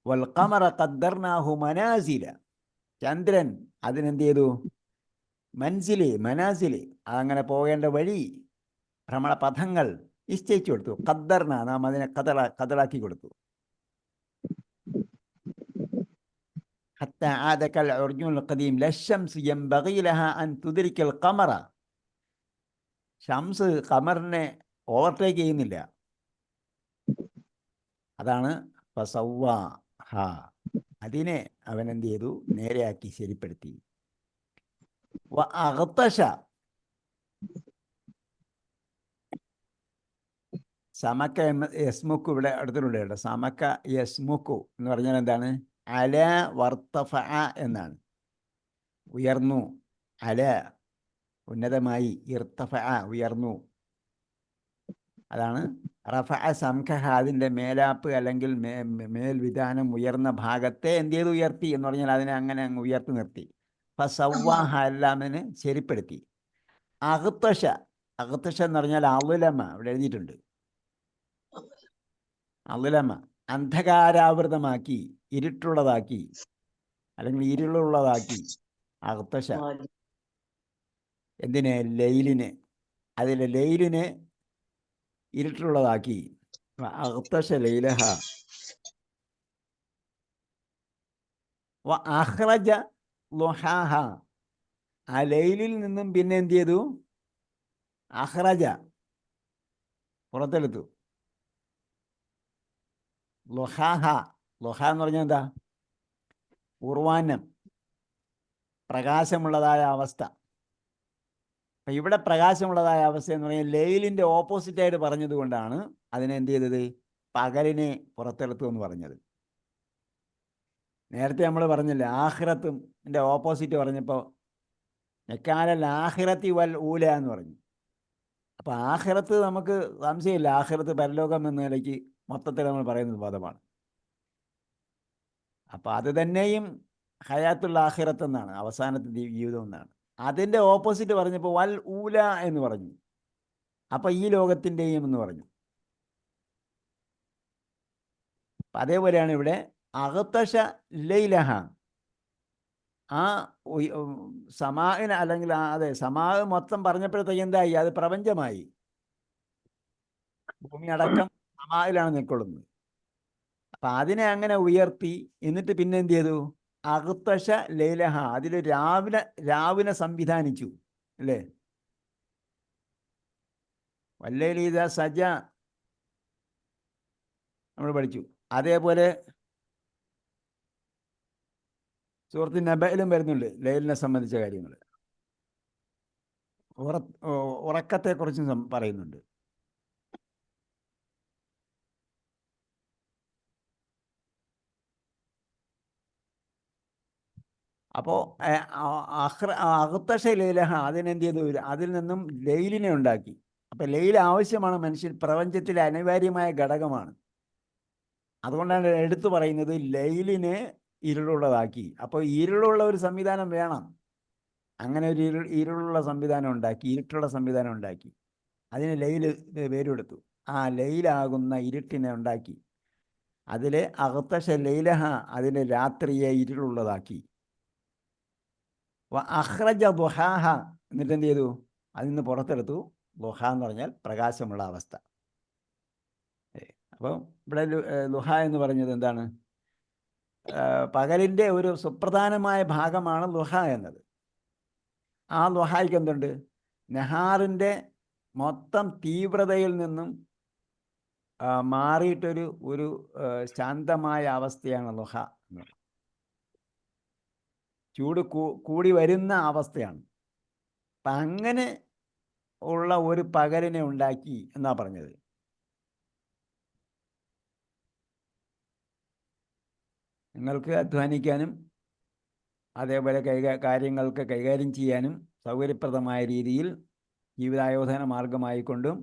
വൽ ഖമറ ഖദ്ദർനാഹു മനാസില, ചന്ദ്രൻ അതിനെന്ത് ചെയ്തു? മനാസില് അതങ്ങനെ പോകേണ്ട വഴി, ഭ്രമണപഥങ്ങൾ നിശ്ചയിച്ചു കൊടുത്തു. ഖദ്ദർന, നാം അതിനെ കതളാക്കി കൊടുത്തു. ഹത്താ ആദ കൽ ഉർജുനിൽ ഖദീം ലശംസു യൻബഗി ലഹാ അൻ തുദ്രിക്കൽ ഖമറ, ഷംസ് ഖമറിനെ ഓവർടേക്ക് ചെയ്യുന്നില്ല. അതാണ് ഫസവ്വാഹ, അതിനെ അവൻ എന്ത് ചെയ്തു? നേരെയാക്കി, ശരിപ്പെടുത്തി. വഅഗ്തശ, സമക്ക യസ്മുക്കു ഇവിടെ അടുത്തിട്ടുണ്ട് കേട്ടോ. സമക്ക യസ്മുക്കു എന്ന് പറഞ്ഞാൽ എന്താണ്? അല വർത്തഫ എന്നാണ്. ഉയർന്നു, അല ഉന്നതമായി, ഇർത്തഫ ഉയർന്നു. അതാണ് റഫ സംഖഹ, അതിൻ്റെ മേലാപ്പ് അല്ലെങ്കിൽ മേൽവിധാനം ഉയർന്ന ഭാഗത്തെ എന്ത് ചെയ്തു? ഉയർത്തി എന്ന് പറഞ്ഞാൽ അതിനെ അങ്ങനെ അങ്ങ് ഉയർത്തി നിർത്തി. ഫസവ്വാഹ, എല്ലാമിനെ ശരിപ്പെടുത്തി. അഗ്തശ, അഗ്തശ എന്ന് പറഞ്ഞാൽ അളുലമ, ഇവിടെ എഴുതിയിട്ടുണ്ട്. അളുലമ അന്ധകാരാവൃതമാക്കി, ഇരുട്ടുള്ളതാക്കി, അല്ലെങ്കിൽ ഇരുളുള്ളതാക്കി. അഗ്തശ എന്തിനെ? ലൈലിനെ, അതിലെ ലൈലിനെ ഇരുട്ടുള്ളതാക്കി. അഗ്തശ ലൈലഹ വ അഖ്റജ ളുഹാഹ, ആ ലൈലിൽ നിന്നും പിന്നെ എന്ത് ചെയ്തു? അഖ്റജ, പുറത്തെടുത്തു. ളുഹാഹ, ളുഹ എന്ന് പറഞ്ഞാൽ എന്താ? പൂർവാന്നം, പ്രകാശമുള്ളതായ അവസ്ഥ. അപ്പം ഇവിടെ പ്രകാശമുള്ളതായ അവസ്ഥ എന്ന് പറഞ്ഞാൽ ലൈലിൻ്റെ ഓപ്പോസിറ്റായിട്ട് പറഞ്ഞത് കൊണ്ടാണ് അതിനെ എന്ത് ചെയ്തത്? പകലിനെ പുറത്തെടുത്തു എന്ന് പറഞ്ഞത്. നേരത്തെ നമ്മൾ പറഞ്ഞില്ലേ, ആഖിറത്തും എൻ്റെ ഓപ്പോസിറ്റ് പറഞ്ഞപ്പോൾ നെക്കാലൽ ആഖിറത്തി വൽ ഊല എന്ന് പറഞ്ഞു. അപ്പോൾ ആഖിറത്ത് നമുക്ക് സംശയമില്ല, ആഖിറത്ത് പരലോകം എന്ന നിലയ്ക്ക് മൊത്തത്തിൽ നമ്മൾ പറയുന്നത് പദമാണ്. അപ്പോൾ അത് തന്നെയും ഹയാത്തുൽ ആഖിറത്ത് എന്നാണ്, അവസാനത്തെ ജീവിതം എന്നാണ്. അതിൻ്റെ ഓപ്പോസിറ്റ് പറഞ്ഞപ്പോൾ വൽ ഊല എന്ന് പറഞ്ഞു. അപ്പം ഈ ലോകത്തിൻ്റെയും എന്ന് പറഞ്ഞു. അതേപോലെയാണ് ഇവിടെ അഗ്തശ ലൈലഹ, ആ സമാഇന് അല്ലെങ്കിൽ അതെ സമാ മൊത്തം പറഞ്ഞപ്പോഴത്തേക്ക് എന്തായി? അത് പ്രപഞ്ചമായി. ഭൂമി അടക്കം സമായിലാണ് നിൽക്കൊള്ളുന്നത്. അപ്പം അതിനെ അങ്ങനെ ഉയർത്തി. എന്നിട്ട് പിന്നെ എന്ത് ചെയ്തു? അഗ്തശ ലൈലഹ, അതിൽ രാവിനെ സംവിധാനിച്ചു അല്ലേ? വല്ലൈലി ഇദാ സജ നമ്മൾ പഠിച്ചു. അതേപോലെ സൂറത്ത് നബയിലും വരുന്നുണ്ട് ലൈലിനെ സംബന്ധിച്ച കാര്യങ്ങൾ. ഉറക്കത്തെക്കുറിച്ചും പറയുന്നുണ്ട്. അപ്പോൾ അഗ്തശ ലൈലഹ, അതിനെന്ത് ചെയ്തു? അതിൽ നിന്നും ലൈലിനെ ഉണ്ടാക്കി. അപ്പം ലൈൽ ആവശ്യമാണ്, മനുഷ്യൻ പ്രപഞ്ചത്തിലെ അനിവാര്യമായ ഘടകമാണ്. അതുകൊണ്ടാണ് എടുത്തു പറയുന്നത് ലൈലിനെ ഇരുളുള്ളതാക്കി. അപ്പോൾ ഇരുളുള്ള ഒരു സംവിധാനം വേണം. അങ്ങനെ ഒരു ഇരുളുള്ള സംവിധാനം ഉണ്ടാക്കി, ഇരുട്ടുള്ള സംവിധാനം ഉണ്ടാക്കി. അതിന് ലൈൽ പേരെടുത്തു. ആ ലൈലാകുന്ന ഇരുട്ടിനെ ഉണ്ടാക്കി. അതിൽ അഗ്തശ ലൈലഹ, അതിൻ്റെ രാത്രിയെ ഇരുളുള്ളതാക്കി. അഖ്റജ ദുഹാഹ, എന്നിട്ട് എന്ത് ചെയ്തു? അതിൽ നിന്ന് പുറത്തെടുത്തു. ദുഹ എന്ന് പറഞ്ഞാൽ പ്രകാശമുള്ള അവസ്ഥ. അപ്പം ഇവിടെ ദുഹ എന്ന് പറഞ്ഞത് എന്താണ്? പകലിൻ്റെ ഒരു സുപ്രധാനമായ ഭാഗമാണ് ദുഹ എന്നത്. ആ ദുഹായ്ക്ക് എന്തുണ്ട്? നഹാറിൻ്റെ മൊത്തം തീവ്രതയിൽ നിന്നും മാറിയിട്ടൊരു ശാന്തമായ അവസ്ഥയാണ് ദുഹ. ചൂട് കൂടി വരുന്ന അവസ്ഥയാണ്. അപ്പം അങ്ങനെ ഉള്ള ഒരു പകലിനെ ഉണ്ടാക്കി എന്നാ പറഞ്ഞത്. നിങ്ങൾക്ക് അധ്വാനിക്കാനും അതേപോലെ കാര്യങ്ങൾക്ക് കൈകാര്യം ചെയ്യാനും സൗകര്യപ്രദമായ രീതിയിൽ ജീവിതായോധന മാർഗമായിക്കൊണ്ടും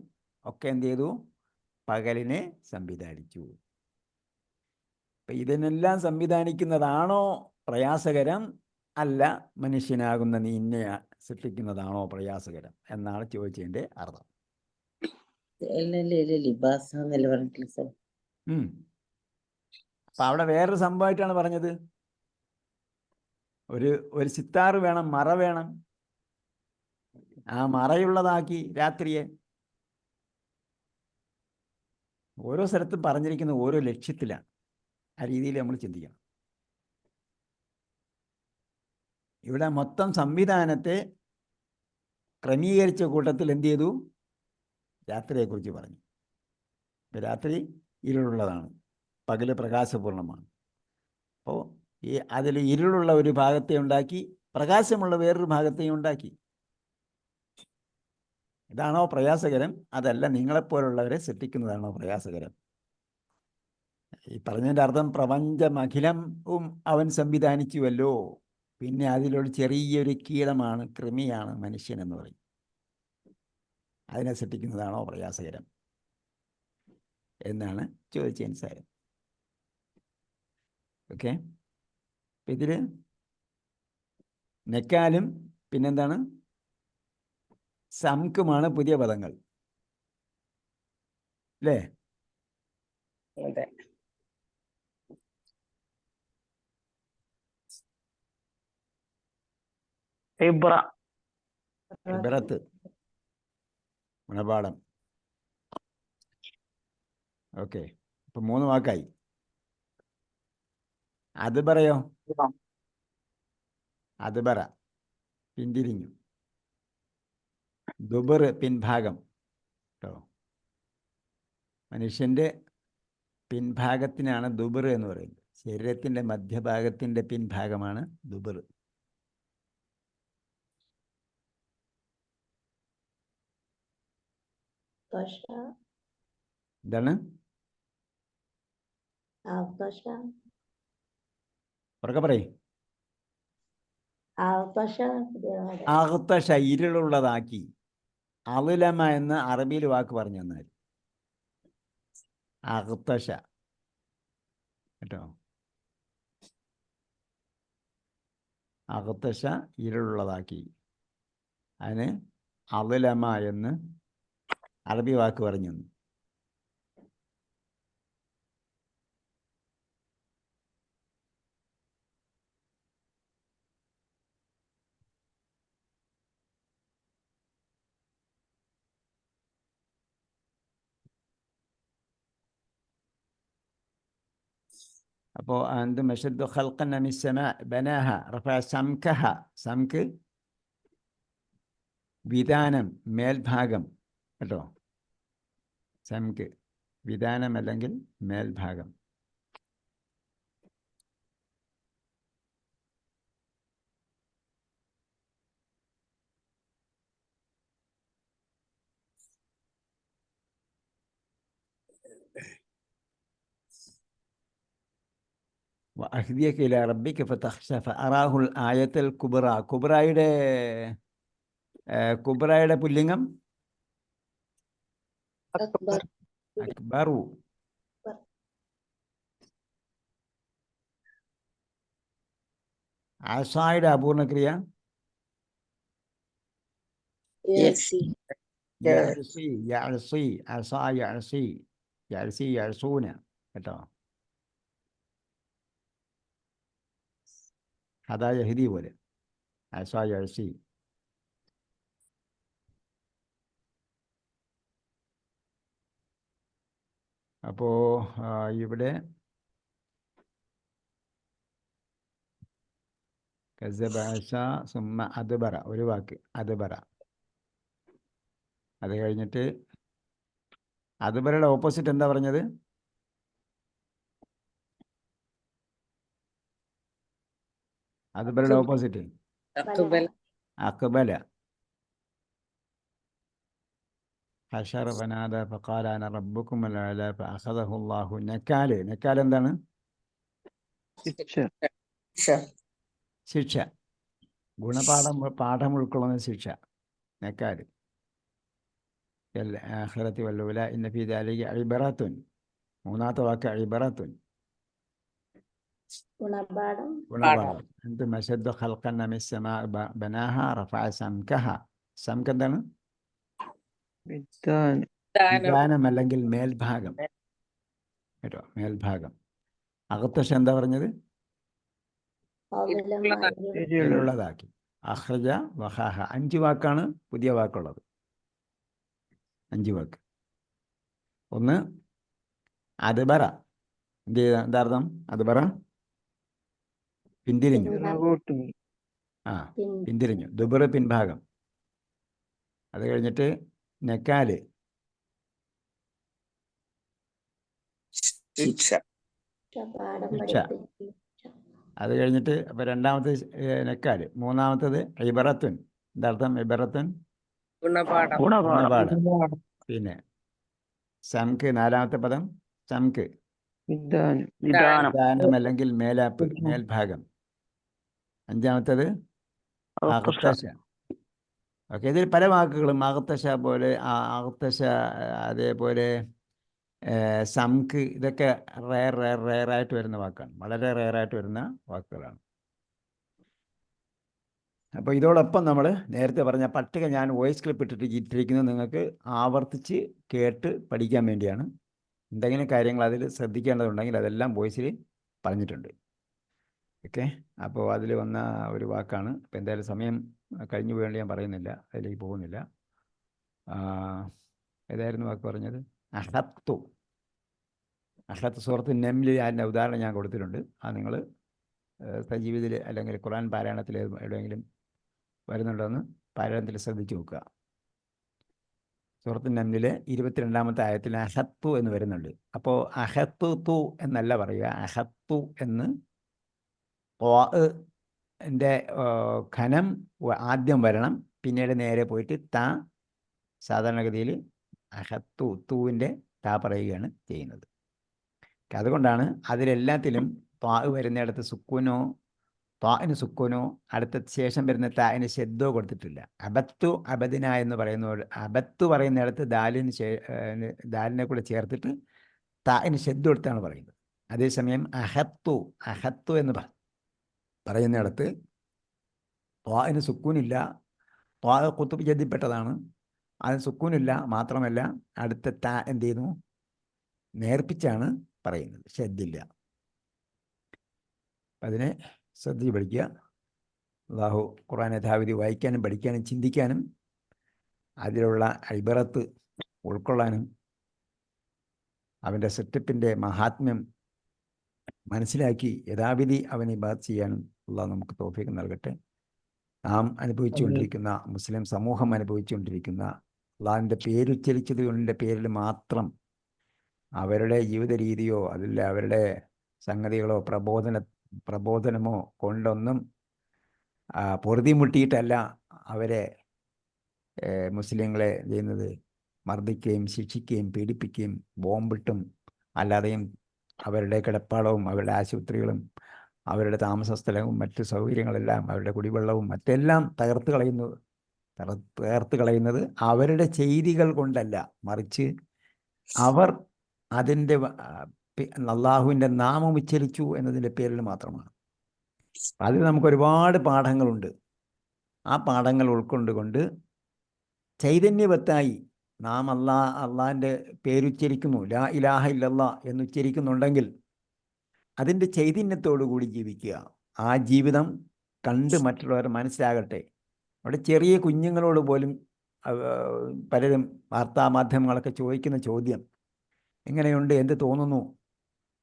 ഒക്കെ എന്ത് ചെയ്തു? പകലിനെ സംവിധാനിച്ചു. അപ്പം ഇതിനെല്ലാം സംവിധാനിക്കുന്നതാണോ പ്രയാസകരം, അല്ല മനുഷ്യനാകുന്ന നിന്നെ സൃഷ്ടിക്കുന്നതാണോ പ്രയാസകരം എന്നാണ് ചോദിച്ചതിൻ്റെ അർത്ഥം. ലിബാസ എന്നല്ലേ പറഞ്ഞിട്ടില്ല സാർ? അപ്പം അവിടെ വേറൊരു സംഭവമായിട്ടാണ് പറഞ്ഞത്. ഒരു സിത്താറ് വേണം, മറ വേണം. ആ മറയുള്ളതാക്കി രാത്രിയെ. ഓരോ സ്ഥലത്തും പറഞ്ഞിരിക്കുന്ന ഓരോ ലക്ഷ്യത്തിലാണ്. ആ രീതിയിൽ നമ്മൾ ചിന്തിക്കണം. ഇവിടെ മൊത്തം സംവിധാനത്തെ ക്രമീകരിച്ച കൂട്ടത്തിൽ എന്ത് ചെയ്തു? രാത്രിയെക്കുറിച്ച് പറഞ്ഞു. രാത്രി ഇരുളുള്ളതാണ്, പകല് പ്രകാശപൂർണ്ണമാണ്. അപ്പോൾ അതിൽ ഇരുളുള്ള ഒരു ഭാഗത്തെ ഉണ്ടാക്കി, പ്രകാശമുള്ള വേറൊരു ഭാഗത്തെയും ഉണ്ടാക്കി. ഇതാണോ പ്രയാസകരം? അതല്ല നിങ്ങളെപ്പോലുള്ളവരെ സൃഷ്ടിക്കുന്നതാണോ പ്രയാസകരം? ഈ പറഞ്ഞതിൻ്റെ അർത്ഥം പ്രപഞ്ചമഖിലവും അവൻ സംവിധാനിച്ചുവല്ലോ, പിന്നെ അതിലൊരു ചെറിയൊരു കീടമാണ്, കൃമിയാണ് മനുഷ്യൻ എന്ന് പറയും. അതിനെ സൃഷ്ടിക്കുന്നതാണോ പ്രയാസകരം എന്നാണ് ചോദിച്ചതിന് സാരം. ഓക്കെ. ഇതിൽ നെക്കാലും പിന്നെന്താണ് സംക്കുമാണ് പുതിയ പദങ്ങൾ അല്ലേ? അതെ. ഇബ്രത്ത് ഗുണപാഠം. ഓക്കെ. ഇപ്പൊ 3 വാക്കായി. അത് പറയോ? അത് പറ പിന്തിരിഞ്ഞു. ദുബർ പിൻഭാഗം കേട്ടോ. മനുഷ്യൻ്റെ പിൻഭാഗത്തിനാണ് ദുബർ എന്ന് പറയുന്നത്. ശരീരത്തിൻ്റെ മധ്യഭാഗത്തിൻ്റെ പിൻഭാഗമാണ് ദുബർ. എന്താണ്? ഉറക്കെ പറയും. അഗ്തശ ഇരുളുള്ളതാക്കി. അളുലമ എന്ന് അറബിയിൽ വാക്ക് പറഞ്ഞു തന്നാൽ അഗ്തശ കേട്ടോ. അഗ്തശ ഇരുളുള്ളതാക്കി. അതിന് അളുലമ എന്ന് അറബി വാക്ക് പറഞ്ഞു തന്നു. അപ്പോൾ അന്തും അശദ്ദു ഖൽഖൻ മിനസ് സമാ ബനാഹ റഫഅ സംകഹ. സംക് വിതാനം, മേൽഭാഗം കേട്ടോ. സംക് വിതാനം അല്ലെങ്കിൽ മേൽഭാഗം. وأهديك إلى ربك فتخشى فأراه الآية الكبرى. കുബ്രയുടെ പുല്ലിംഗം അക്ബറു. ആസായുടെ അപൂർണക്രിയ യഅ്സൂന കേട്ടോ. ഹദാ യഹ്ദി പോലെ ആസാ യഅ്സി. അപ്പോൾ ഇവിടെ കസബഅസ സുമ്മ അദ്ബറ ഒരു വാക്ക് അദ്ബറ. അത് കഴിഞ്ഞിട്ട് അദ്ബറയുടെ ഓപ്പോസിറ്റ് എന്താ പറഞ്ഞത്? അദ്ബറയുടെ ഓപ്പോസിറ്റ് അക്ബല. ഹശറ ഫനാദ ഫഖാല അന റബ്ബുക്കും അൽ-അഅല ഫഅഖദഹു അല്ലാഹു. നക്കാല്. നക്കാൽ എന്താണ്? ശിക്ഷ. പാഠം ഉൾക്കൊള്ളുന്ന ശിക്ഷ. നക്കാല്. ആഖിറതി വൽ ഊല ഇന്ന ഫീ ദാലിക ഇബറത്തുൻ. മൂന്നാമത്തെ വാക്ക് ഇബറത്തുൻ. ഗുണപാഠം ഗുണപാഠം. അൻതും അശദ്ദു ഖൽഖൻ മിസ് സമാഇ ബനാഹ റഫഅ സംകഹ. സംക എന്താണ്? വിധാനം. വിധാനം അല്ലെങ്കിൽ മേൽഭാഗം. കേട്ടോ, മേൽഭാഗം. അകത്തശ എന്താ പറഞ്ഞത്? ഉള്ളതാക്കി. അഖ്റജ വഖാഹ. 5 വാക്കാണ് പുതിയ വാക്കുള്ളത്. 5 വാക്ക്. ഒന്ന് അദ്ബറ. എന്താർത്ഥം? അദ്ബറ പിന്തിരിഞ്ഞു. പിറകോട്ട്. ആ, പിന്തിരിഞ്ഞു. ദുബർ പിൻഭാഗം. അത് കഴിഞ്ഞിട്ട് നെക്കാല്. ശിക്ഷ. ശിക്ഷ. അത് കഴിഞ്ഞിട്ട് അപ്പൊ രണ്ടാമത്തെ നെക്കാല്. മൂന്നാമത്തത് ഇബറത്തുൻ. എന്താർത്ഥം? ഇബറത്തുൻ ഗുണപാഠം. ഗുണപാഠം. പിന്നെ സംക്ക്. നാലാമത്തെ പദം സംക്ക്. വിധാനം. വിധാനം അല്ലെങ്കിൽ മേലാപ്പ്, മേൽഭാഗം. അഞ്ചാമത്തത് അകത്തശ. ഓക്കെ, ഇതിൽ പല വാക്കുകളും അകത്തശ പോലെ, അകത്തശ, അതേപോലെ സംക്ക്, ഇതൊക്കെ റെയറായിട്ട് വരുന്ന വാക്കാണ്. വളരെ റെയറായിട്ട് വരുന്ന വാക്കുകളാണ്. അപ്പോൾ ഇതോടൊപ്പം നമ്മൾ നേരത്തെ പറഞ്ഞ പട്ടിക ഞാൻ വോയിസ് ക്ലിപ്പ് ഇട്ടിരിക്കുന്നത് നിങ്ങൾക്ക് ആവർത്തിച്ച് കേട്ട് പഠിക്കാൻ വേണ്ടിയാണ്. എന്തെങ്കിലും കാര്യങ്ങൾ അതിൽ ശ്രദ്ധിക്കേണ്ടതുണ്ടെങ്കിൽ അതെല്ലാം വോയിസിൽ പറഞ്ഞിട്ടുണ്ട്. ഓക്കെ, അപ്പോൾ അതിൽ വന്ന ഒരു വാക്കാണ്. അപ്പോൾ എന്തായാലും സമയം കഴിഞ്ഞു പോയതുകൊണ്ട് ഞാൻ പറയുന്നില്ല, അതിലേക്ക് പോകുന്നില്ല. ഏതായിരുന്നു വാക്ക് പറഞ്ഞത്? അഹത്തു. അഹത്ത് സൂറത്ത് നംലിൽ അതിൻ്റെ ഉദാഹരണം ഞാൻ കൊടുത്തിട്ടുണ്ട്. അത് നിങ്ങൾ സജീവിതത്തിൽ അല്ലെങ്കിൽ ഖുർആൻ പാരായണത്തിൽ എവിടെയെങ്കിലും വരുന്നുണ്ടോയെന്ന് പാരായണത്തിൽ ശ്രദ്ധിച്ച് നോക്കുക. സൂറത്ത് നംലിലെ 22-ാമത്തെ ആയത്തിൽ അഹത്തു എന്ന് വരുന്നുണ്ട്. അപ്പോൾ അഹത്തു തു എന്നല്ല പറയുക, അഹത്തു എന്ന് ൻ്റെ ഖനം ആദ്യം വരണം, പിന്നീട് നേരെ പോയിട്ട് ത. സാധാരണഗതിയിൽ അഹത്തു തൂവിൻ്റെ ത പറയുകയാണ് ചെയ്യുന്നത്. അതുകൊണ്ടാണ് അതിലെല്ലാത്തിലും ത്വാ വരുന്നിടത്ത് സുക്കൂനോ, ത്വാന് സുക്കൂനോ, അടുത്ത ശേഷം വരുന്ന താന് ശബ്ദോ കൊടുത്തിട്ടില്ല. അബത്തു അബദിന എന്ന് പറയുന്ന അബത്തു പറയുന്നിടത്ത് ദാലിനെ കൂടെ ചേർത്തിട്ട് താന് ശബ്ദം എടുത്താണ് പറയുന്നത്. അതേസമയം അഹത്തു എന്ന് പറയുന്നിടത്ത് ത്വാന് സുക്കൂനില്ല. ത്വാ കുത്തുബ് ജദ്ദിൽപ്പെട്ടതാണ്, അതിന് സുക്കൂനില്ല. മാത്രമല്ല അടുത്ത ത എന്ത് ചെയ്യുന്നു? നേർപ്പിച്ചാണ് പറയുന്നത്, ശബ്ദില്ല. അതിനെ ശ്രദ്ധിച്ച് പഠിക്കുക. അല്ലാഹു ഖുർആൻ യഥാവിധി വായിക്കാനും പഠിക്കാനും ചിന്തിക്കാനും അതിലുള്ള ഇബറത്ത് ഉൾക്കൊള്ളാനും അവൻ്റെ സെറ്റപ്പിൻ്റെ മഹാത്മ്യം മനസ്സിലാക്കി യഥാവിധി അവനെ ഇബാദത്ത് ചെയ്യാനും അല്ലാഹു നമുക്ക് തൗഫീഖ് നൽകട്ടെ. നാം അനുഭവിച്ചുകൊണ്ടിരിക്കുന്ന, മുസ്ലിം സമൂഹം അനുഭവിച്ചുകൊണ്ടിരിക്കുന്ന അള്ളാഹിൻ്റെ പേരുച്ചരിച്ചതുകൊണ്ടിൻ്റെ പേരിൽ മാത്രം അവരുടെ ജീവിത രീതിയോ അതിൽ അവരുടെ സംഗതികളോ പ്രബോധനമോ കൊണ്ടൊന്നും പൊറുതി മുട്ടിയിട്ടല്ല അവരെ മുസ്ലിങ്ങളെ ചെയ്യുന്നത്. മർദ്ദിക്കുകയും ശിക്ഷിക്കുകയും പീഡിപ്പിക്കുകയും ബോംബിട്ടും അല്ലാതെയും അവരുടെ കിടപ്പാടവും അവരുടെ ആശുപത്രികളും അവരുടെ താമസ സ്ഥലവും മറ്റു സൗകര്യങ്ങളെല്ലാം അവരുടെ കുടിവെള്ളവും മറ്റെല്ലാം തകർത്ത് കളയുന്നത് അവരുടെ ചെയ്തികൾ കൊണ്ടല്ല, മറിച്ച് അവർ അതിൻ്റെ അള്ളാഹുവിൻ്റെ നാമം ഉച്ചരിച്ചു എന്നതിൻ്റെ പേരിൽ മാത്രമാണ്. അതിൽ നമുക്ക് ഒരുപാട് പാഠങ്ങളുണ്ട്. ആ പാഠങ്ങൾ ഉൾക്കൊണ്ടുകൊണ്ട് ചൈതന്യവത്തായി നാം അള്ളാഹിൻ്റെ പേരുച്ചരിക്കുന്നു, ലാ ഇലാഹ ഇല്ലല്ലാ എന്നുച്ചരിക്കുന്നുണ്ടെങ്കിൽ അതിൻ്റെ ചൈതന്യത്തോടു കൂടി ജീവിക്കുക. ആ ജീവിതം കണ്ട് മറ്റുള്ളവർ മനസ്സിലാകട്ടെ. അവിടെ ചെറിയ കുഞ്ഞുങ്ങളോട് പോലും പലരും വാർത്താമാധ്യമങ്ങളൊക്കെ ചോദിക്കുന്ന ചോദ്യം, എങ്ങനെയുണ്ട്, എന്ത് തോന്നുന്നു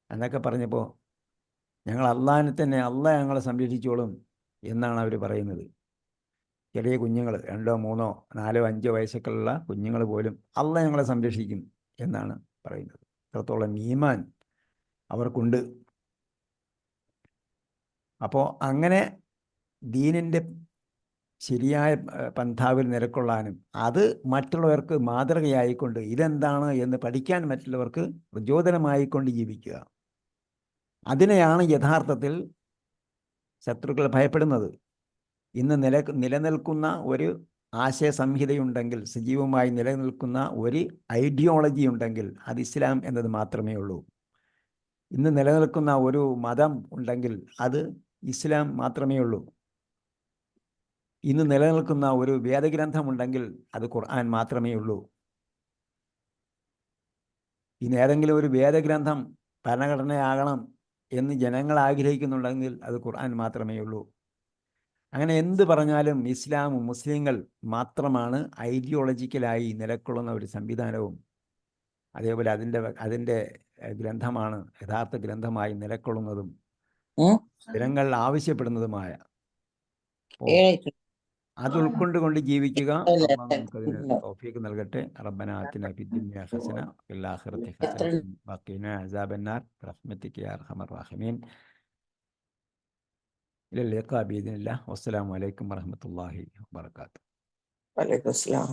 എന്നൊക്കെ പറഞ്ഞപ്പോൾ ഞങ്ങൾ അള്ളാഹിനെ തന്നെ, അള്ളാഹ് ഞങ്ങളെ സംരക്ഷിച്ചോളും എന്നാണ് അവർ പറയുന്നത്. ചെറിയ കുഞ്ഞുങ്ങൾ 2, 3, 4, 5 വയസ്സൊക്കെയുള്ള കുഞ്ഞുങ്ങൾ പോലും അള്ളാഹ് ഞങ്ങളെ സംരക്ഷിക്കും എന്നാണ് പറയുന്നത്. അത്രത്തോളം ഈമാൻ അവർക്കുണ്ട്. അപ്പോൾ അങ്ങനെ ദീനിൻ്റെ ശരിയായ പന്ഥാവിൽ നിലക്കൊള്ളാനും അത് മറ്റുള്ളവർക്ക് മാതൃകയായിക്കൊണ്ട് ഇതെന്താണ് എന്ന് പഠിക്കാൻ മറ്റുള്ളവർക്ക് പ്രചോദനമായിക്കൊണ്ട് ജീവിക്കുക, അതിനെയാണ് യഥാർത്ഥത്തിൽ ശത്രുക്കൾ ഭയപ്പെടുന്നത്. ഇന്ന് നിലനിൽക്കുന്ന ഒരു ആശയ സംഹിതയുണ്ടെങ്കിൽ, സജീവമായി നിലനിൽക്കുന്ന ഒരു ഐഡിയോളജി ഉണ്ടെങ്കിൽ അത് ഇസ്ലാം എന്നത് മാത്രമേ ഉള്ളൂ. ഇന്ന് നിലനിൽക്കുന്ന ഒരു മതം ഉണ്ടെങ്കിൽ അത് ഇസ്ലാം മാത്രമേ ഉള്ളൂ. ഇന്ന് നിലനിൽക്കുന്ന ഒരു വേദഗ്രന്ഥമുണ്ടെങ്കിൽ അത് ഖുർആൻ മാത്രമേ ഉള്ളൂ. ഇന്ന് ഏതെങ്കിലും ഒരു വേദഗ്രന്ഥം ഭരണഘടനയാകണം എന്ന് ജനങ്ങൾ ആഗ്രഹിക്കുന്നുണ്ടെങ്കിൽ അത് ഖുർആൻ മാത്രമേ ഉള്ളൂ. അങ്ങനെ എന്ത് പറഞ്ഞാലും ഇസ്ലാമും മുസ്ലിങ്ങൾ മാത്രമാണ് ഐഡിയോളജിക്കലായി നിലകൊള്ളുന്ന ഒരു സംവിധാനവും അതേപോലെ അതിൻ്റെ ഗ്രന്ഥമാണ് യഥാർത്ഥ ഗ്രന്ഥമായി നിലകൊള്ളുന്നതും ജനങ്ങൾ ആവശ്യപ്പെടുന്നതുമായ. അത് ഉൾക്കൊണ്ടുകൊണ്ട് ജീവിക്കുക. അല്ലാഹു നമുക്കതിന് തൗഫീഖ് നൽകട്ടെ. റബ്ബന ആതിന ഫിദ്ദുനിയ ഹസന വഫിൽ ആഖിറതി ഹസന വഖിനാ അസാബന്നാർ ബിറഹ്മതിക യാ അർഹമർ റഹീമീൻ. ഇലാ ലിഖാ ബിഇദ്നില്ലാഹ്. വസ്സലാമു അലൈക്കും വറഹ്മത്തുള്ളാഹി വബറകാതുഹു. വലൈക്കും അസ്സലാം.